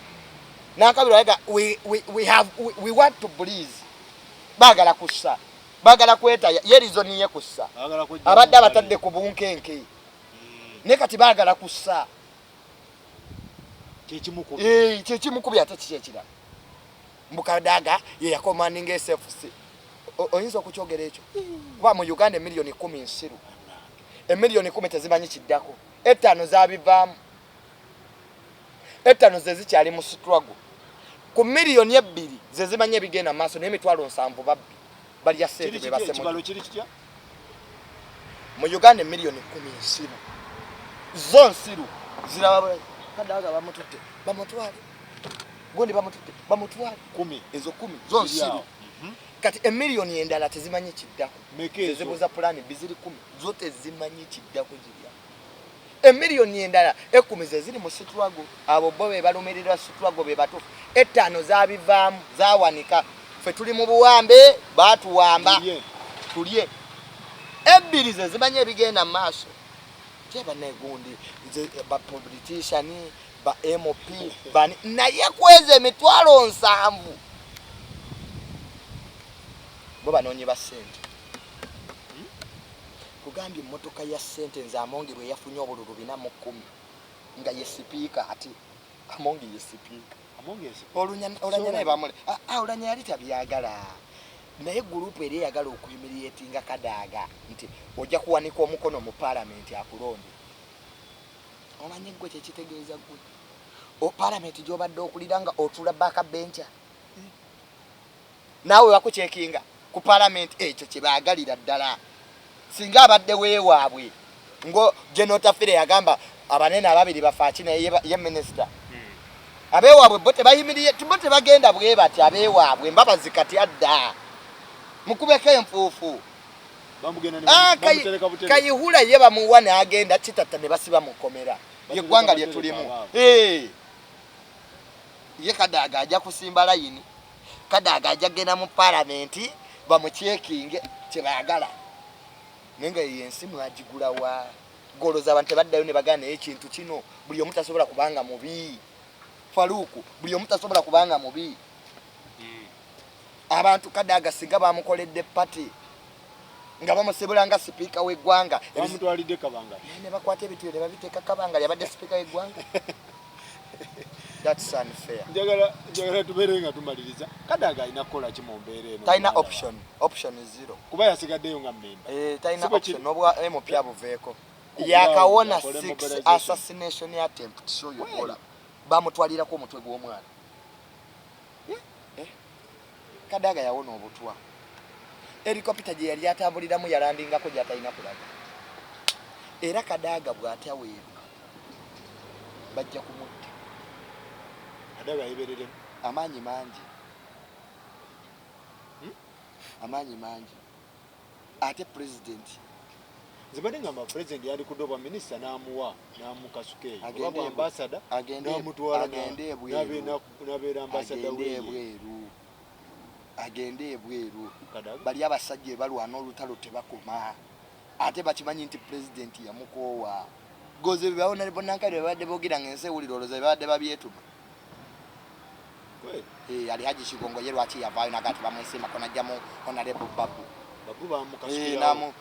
yaga we want to please baagala kussa baagala kweta ye reason ye kussa abadde abatadde ku bunkenke ne kati baagala kussa kyekimukubya ate kikyekira Kadaga ye yakomandinga SFC oyinza okukyogera ekyo kuba mu Uganda emiliyoni 10 nsiru emiliyoni 10 tezimanyi kiddako 5 zabivaamu 5 ze zikyali mu struggle ku miliyoni 2 ze zimanyi ebigenda maaso n'emitwalo 7 babbi bali ya sente be basemu mu Uganda emiliyoni 10 nsiru zo nsiru ziraba Kadaga bamutwale gondi bamutwale 10 ezo 10 zo nsiru kati emiliyoni endala tezimanyi kiddako zezibuza plani biziri 10 zote zimanyi kiddako jirya emiliyoni endala 10 ze ziri mu struggle abo bo be balumirira struggle be batufu 5 zabivaamu zawanika fe tuli mu buwambe batuwamba tulye 2 ze zimanyi ebigenda maaso kyeba negundi ba politician ba MOP bani naye kweze emitwalo 7 bo banonye ba sente kugambye motoka ya sente nza Amongi bwe yafunye obululu 410 nga ye speaker ati Amongi ye speaker olanya naye bamule olanya yali tabyagala naye group eri yagala okuyimiriate nga Kadaga nti ojja kuwanika omukono mu parliament akulonde omanyi gwe kyekitegeeza gwe parliament gyobadde okuliranga otula baka bencha nawe wakuchekinga ku parliament ekyo kyebagalira ddala singa abadde weewaabwe ngo General Tafire yagamba abanene ababiri bafaakina ye minister abeewaabwe bo tebayimiriye bo tebagenda bwe bati abeewaabwe mbabazi kati adda mukubeko enfuufu Kayihura ye bamuwa n'agenda kitata ne basiba mukomera ye gwanga lye tulimu ye Kadaga ajja kusimba layini Kadaga ajja genda mu parliament bamuchekinge kyebayagala nenga yensi mwagigula wa goloza abantu baddayo ne bagana ekintu kino buli omuntu asobola kubanga mubi Faruku buli omuntu asobola kubanga mubi abantu Kadaga singa bamukoledde party nga bamusebula nga speaker w'eggwanga bamutwalidde Kabanga ne bakwata ebintu ne babiteeka Kabanga yabadde speaker w'eggwanga that's unfair njagala tubeere nga tumaliriza Kadaga alina kukola ki mu mbeera eno talina option zero kuba yasigaddeyo nga mmemba talina option obwa MOP abuveeko yakawona 6 assassination attempt show yokola bamutwalirako omutwe gw'omwana Kadaga yawona obutwa helicopter gye yali atambuliramu yalandingako gy'atalina kulaga era Kadaga bw'ataweerwa bajja kumutta Kadaga yebereremu amaanyi mangi ate president zibadde ngamba president yali kudoba minister n'amuwa n'amukasuke agende ambassador n'amutwala n'abeera ambassador agende ebweru bali abasajja balwana olutalo tebakoma ate bakimanyi nti president yamukoowa goze bibawona bonankale babadde boogera ng'ensi ewulira olowooza babadde babyetuma ali Haji Kigongo ye lwaki yavaayo nagati bamwesima kona jamu honorable Babu bamukasukira namu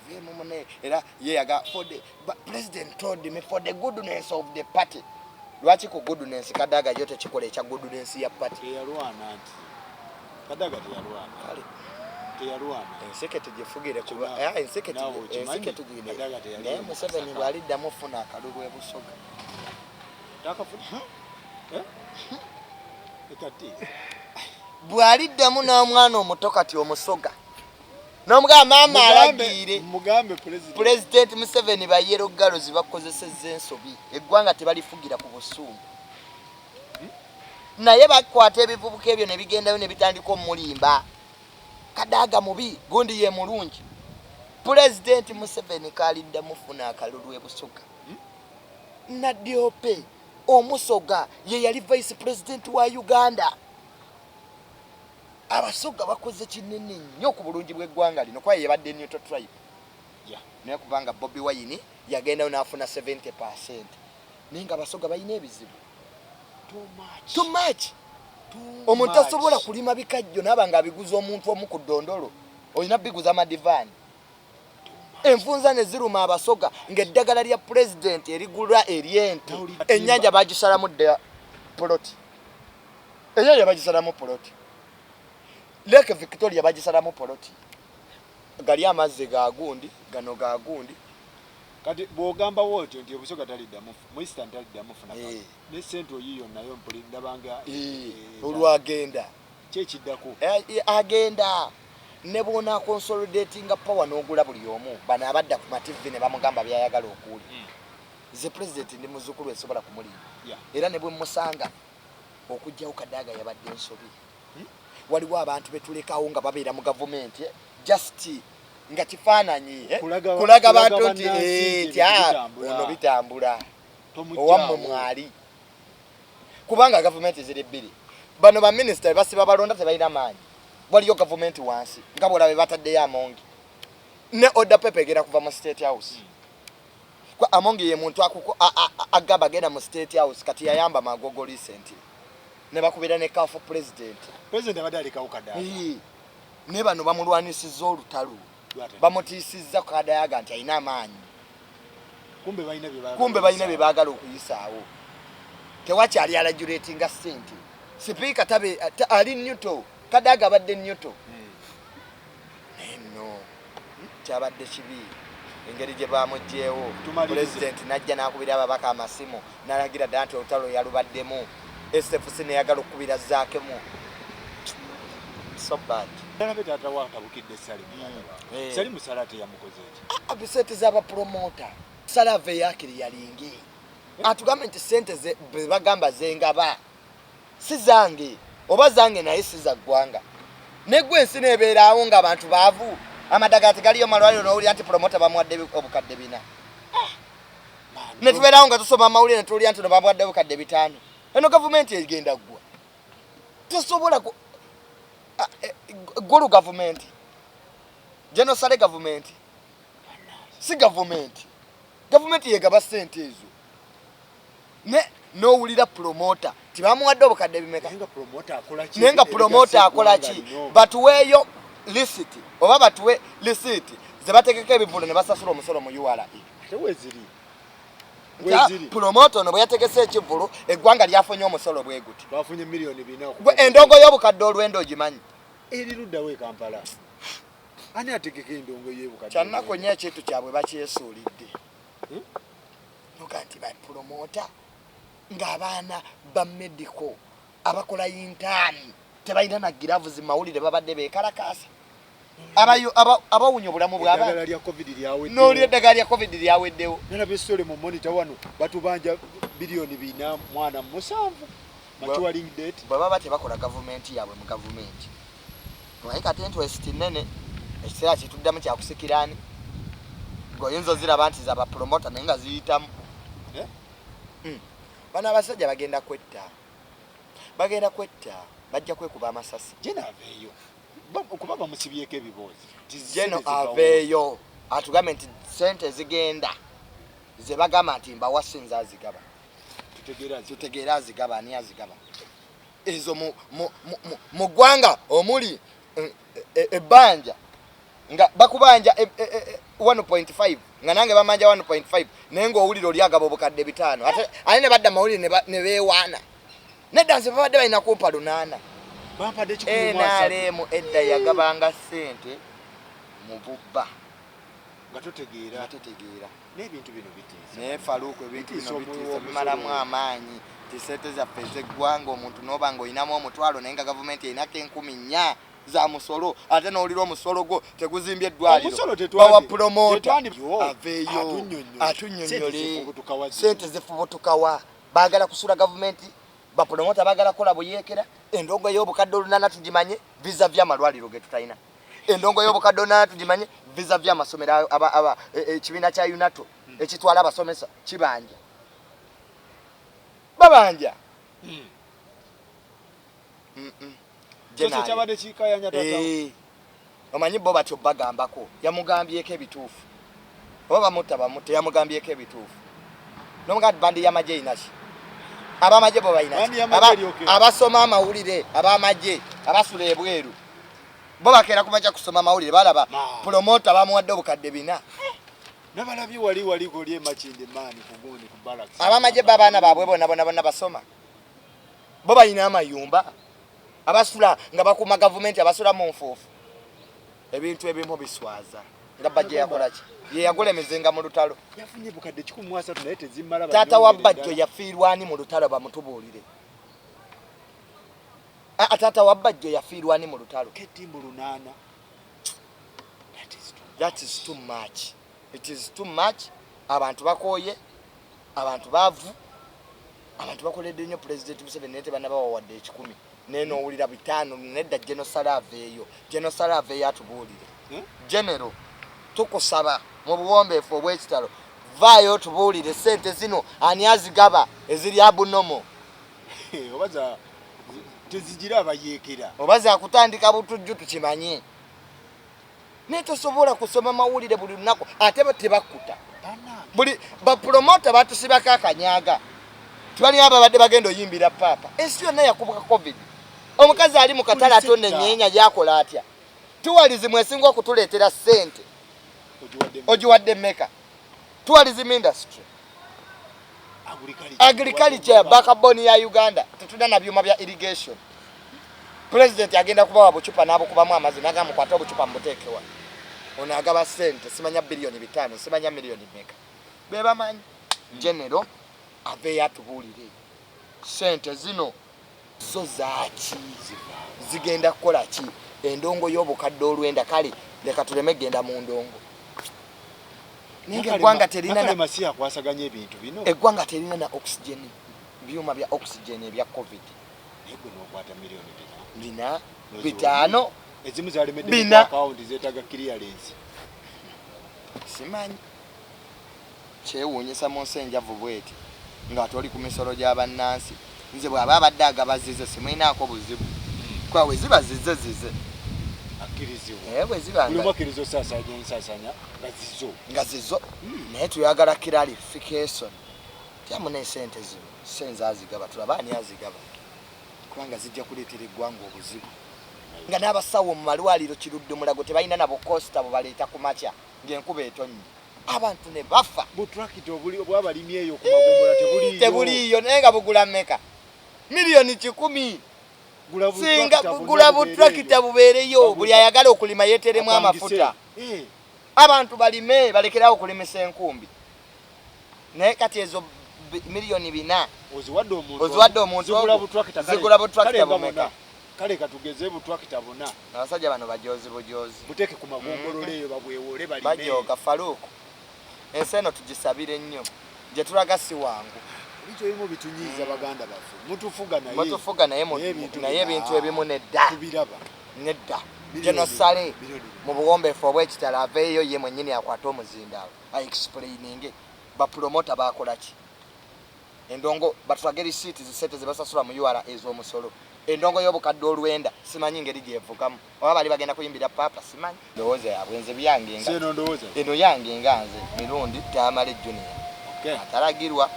vemu mune era ye yaga for the president told me for the goodness of the party lwaki ku goodness Kadaga yote chikola echa goodness ya party yalwana anti Kadaga teyalwana kale teyalwana enseke tujifugire kuba enseke tujigire Kadaga teyalwana Museveni bwalidda mufuna akalulu ebusoga takafuna ekati bwaliddamu n'omwana omuto kati omusoga n'omugamba maama alagire mugambe president Museveni ba yellow girls bakozesezza ensobi eggwanga tebalifugira ku busuumu naye bakwata ebivubuka ebyo ne bigendayo ne bitandika omulimba Kadaga mubi gundi ye mulungi president Museveni kalidda mufuna akalulu ebusoga Nadiope omusoga ye yali vice president wa Uganda abasoga bakoze kinene nnyo ku bulungi bw'eggwanga lino kwaye yabadde Newton tribe naye kubanga Bobi Wine yagendayo n'afuna 70% naye nga abasoga balina ebizibu too much omuntu asobola kulima bikajjo n'aba nga abiguza omuntu omu ku ddondolo olina biguza amadivaani enfunza ne ziruma abasoga ng'eddagala lya president erigula eryente ennyanja bagisalamu dda poloti ennyanja bagisalamu poloti Lake Victoria bagisalamu poloti gali amazzi gagundi gano gagundi kati bwogamba wotyo nti obusoga taliddamu mu Eastern taliddamu funa ne Central yiyo nayo mpuli ndabanga olwagenda kyekiddako agenda ne bona consolidating power n'ogula buli omu bano abadda ku mativi ne bamugamba byayagala okuwuli ze president ndi muzukulu esobola kumulinda era ne bwe musanga okujjawo Kadaga yabadde ensobi waliwo abantu betulekawo nga babeera mu gavumenti just nga kifaananyi kulaga bantu nti ono bitambula owammwe mwali kubanga gavumenti ziri bbiri bano baminisita basiba balonda tebalina maanyi waliyo gavumenti wansi nga bwolabe bataddeyo Amongi ne order paper egenda kuva mu State House kwa Amongi ye muntu agamba agenda mu State House kati yayamba magogo recent ne bakubira ne kafu president abadde alikawo Kadaga ne bano bamulwanisizza olutalu bamutiisizza Kadaga nti alina amaanyi kumbe balina bye baagala okuyisaawo tewakyali alagulatinga ssente sipiika tabe ali Newton Kadaga abadde Newton nno kyabadde kibi engeri gye bamugyewo president najja n'akubira ababaka amasimu n'alagira ddala nti olutalo yalubaddemu SFC ne yagala okubira zaakemu so bad Nalabe tata watabukidde Salimu Salate yamukoze eki abisete z'aba promoter salave yakiri yalingi atugambe nti sente ze bagamba zengaba si zange oba zange naye si za ggwanga negwe ensi nebeeraawo nga abantu baavu amadagati galiyo malwaliro n'owulira nti promoter bamuwadde obukadde 4 ne tubeerawo nga tusoma amawulire ne tuwulira nti no bamuwadde obukadde 5 eno gavumenti egenda ggwa tosobola gulu gavumenti genocide gavumenti si gavumenti yegaba sente ezo ne n'owulira promoter tibamuwadde obukadde bimeka nenga promoter akola ki batuweeyo lisiti oba batuwe lisiti ze bategeka ebivulo ne basasula omusolo mu URA teweziri promoter ono bwe yategese ekivulu eggwanga lyafunye omusolo bwe guti bafunye milioni 4 gwe endongo y'obukadde olwendo ogimanyi eri luddawo e Kampala ani ategeka endongo y'obukadde kyannako nnyo ekintu kyabwe bakyesuulidde noga nti bapromota ng'abaana ba medical abakola yintaani tebalina na giravuzi mawulire babadde beekalakaasa abawunya obulamu bw'abaana n'oli eddagala lya covid lyaweddewo nalaba essole mu monitor wano batubanja bilioni 4 mwana 7 maturing date bwe baba tebakola gavumenti yaabwe mu gavumenti naye kati interest nnene ekiseera kituddamu kyakusikiraani ng'oyinza oziraba nti zaba promota naye nga ziyitamu bano abasajja bagenda kwetta bajja kwekuba amasasi jena aveeyo kuba bamusibyeko ebiboozi jeno aveeyo atugambe nti sente zigenda ze bagamba nti mbawa sinza azigaba tutegeera azigaba ani azigaba ezo mu ggwanga omuli ebbanja nga bakubanja 1.5 nga nange bamanja 1.5 naye ng'owulira oli agaba obukadde 5 ate ne badda mawulire ne beewaana nedda nze babadde balina kumpa 8 bampadde 10 NRM edda yagabanga ssente mu bubba nga totegeera n'ebintu bino bitiisa naye Faruku ebintu bino bitiisa bimalamu amaanyi tisente zaffe ez'eggwanga omuntu n'oba ng'olinamu omutwalo naye nga gavumenti erinako 10,000 za musolo ate n'olira omusolo gwo teguzimbye eddwaliro bawa promota aveeyo atunnyonnyole sente zifubutukawa baagala kusula gavumenti bapromota baagala kukola buyeekera endongo y'obukadde 8 tugimanye visa vy'amalwaliro ge tutalina endongo y'obukadde 8 tugimanye visa vy'amasomero ekibiina kya UNATO ekitwala abasomesa kibanja babanja omanyi bo batyo bagambako yamugambyeko ebituufu oba bamutta yamugambyeko ebituufu nomugati bandi y'amagye inaki abamagye bo bayinaki abasoma amawulire abamagye abasula ebweru bo bakeera kumaja kusoma amawulire balaba promota bamuwadde obukadde 4 nabalabye wali goli emakinde maani kugoni ku barracks abamagye babaana baabwe bonna basoma bo bayina amayumba abasula nga bakuma gavumenti abasula mu nfuufu ebintu ebimu biswaza nga bajje yakolaki ye yagula emizinga mu lutalo yafunye bukadde 13 naye tezimala taata wa bajjo yafiirwani mu lutalo bamutubuulire taata wa bajjo yafiirwani mu lutalo ketimbu 8 that is too much it is too much abantu bakoye abantu bavu abantu bakoledde nnyo president Museveni nete bana bawadde 10 neno owulira 5 nedda General Salave atubuulire General tukusaba mu buwombeefu obw'ekitalo vaayo tubuulire sente zino ani azigaba eziri abunomo obaza tezigira abayeekera obaza kutandika butujju tukimanye naye tosobola kusoma mawulire buli lunaku ate tebakkuta buli bapromota batusibako akanyaga tubali ababadde bagenda oyimbira paapa ensi yonna yakubuka covid omukazi ali mu katale atonda ennyenya yakola atya tourism esinga okutuleetera ssente ogiwadde mmeka tourism industry agriculture backbone ya Uganda tetuna na byuma bya irrigation president agenda kubawa bucupa n'abukubamu amazzi nagamukwata obucupa mbuteekewa ono agaba ssente simanya bilioni 5 simanya milioni mmeka bebamanyi General aveeyo atubuulire ssente zino zo zaaki zigenda kukola ki endongo y'obukadde 9 kale leka tuleme genda mu ndongo ninge eggwanga terina masiya kwasaganya ebintu bino eggwanga terina na oxygen byuma bya oxygen ebya covid nego n'okwata milioni 5 ezimu zalemedde mu account zeetaga clearance simanyi kyewuunyisa mu nsi enjavu bweti nga toli ku misolo gy'abannansi nze bw'aba abadde agabazize simwinaako buzibu kwawe ziba zize akkirizibwa bwe ziba buli mwakkirizo saasanya nga zizo naye tuyagala clarification tyamuna esente zino senze azigaba tulaba ani azigaba kubanga zijja kuleetera eggwanga obuzibu nga n'abasawo mu malwaliro kirudde mulago tebalina nabo kosita bubaleeta ku makya ng'enkuba etonnye abantu ne bafa butrakita obwabalimi eyo ku magombola tebuliyo naye nga bugula mmeka milioni 10 singa bugula butrakita bubeereyo buli ayagala okulima yeeteremu amafuta abantu balime balekerawo okulimisa enkumbi naye kati ezo milioni 4 oziwadde omuntu zigula butrakita bumeka kale katugeze butrakita buna abasajja bano bajozi bujozi buteeke ku magombolola eyo babwewole balime bajooga Faruku ensi eno tugisabire nnyo gye tulaga si wangu bicho ebimu bitunyiiza baganda baffe mutufuga naye ebintu ebimu nedda genosale mu buwombeefu obw'ekitalo aveeyo ye mwennyini akwata omuzindaalo explaining bapromota bakola ki endongo batulage risiiti zisente zebasasula mu URA ez'omusolo endongo y'obukadde 9 simanyi ngeri gyevugamu oba bali bagenda kuyimbira paapa simanyi ndowooza yabwe nze byange nga eno yange nga nze mirundi Tamale Junior atalagirwa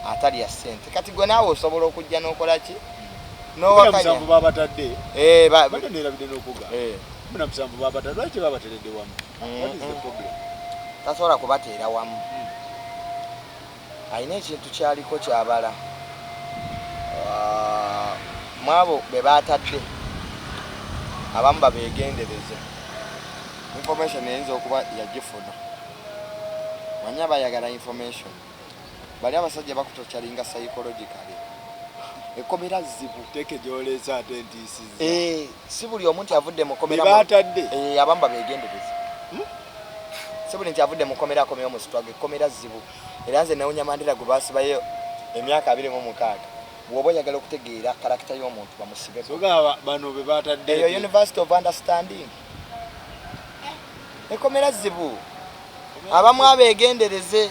atali ya ssente kati gwe naawe osobola okujja n'okola ki n'owakanya babatadde bade nerabidde n'okuga 17 babatadde lwaki babateredde wamu what is the problem tasobola kubateera wamu alina ekintu kyaliko kyabala mwabo be batadde abamu babegendereze information eyinza okuba yagifuna manya bayagala information bali abasajja bakutokyalinga psychologically ekomera zibu teke gyoleza ate ntisiza si buli omuntu avudde mukomera batadde abamu babegendereze si buli nti avudde mukomera akomera omusitwaga ekomera zibu era nze Nawunya Mandela gwe basibayo emyaka 26 bw'oba oyagala okutegeera karakita y'omuntu bamusibe bano be batadde eyo University of Understanding ekomera zibu abamu abegendereze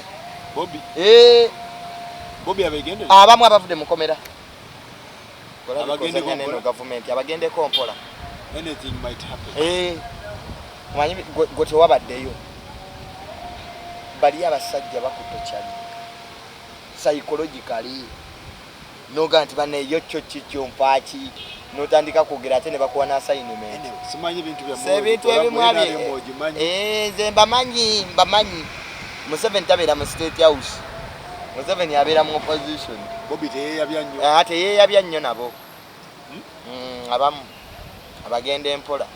Bobby abegendereze abamu abavudde mukomera abagende ko government abagendeko mpola anything might happen mwanyi gwe tewabaddeyo bali abasajja bakutokyali psychologically noga nti bane yo cyo mpaki notandika kwogera ate ne bakuwa na assignment simanyi bintu bya ebintu ebimu nze mbamanyi Museveni tabeera mu State House Museveni abeera mu opposition Bobby teyeyabya nnyo ate yeyabya nnyo nabo abamu abagenda empola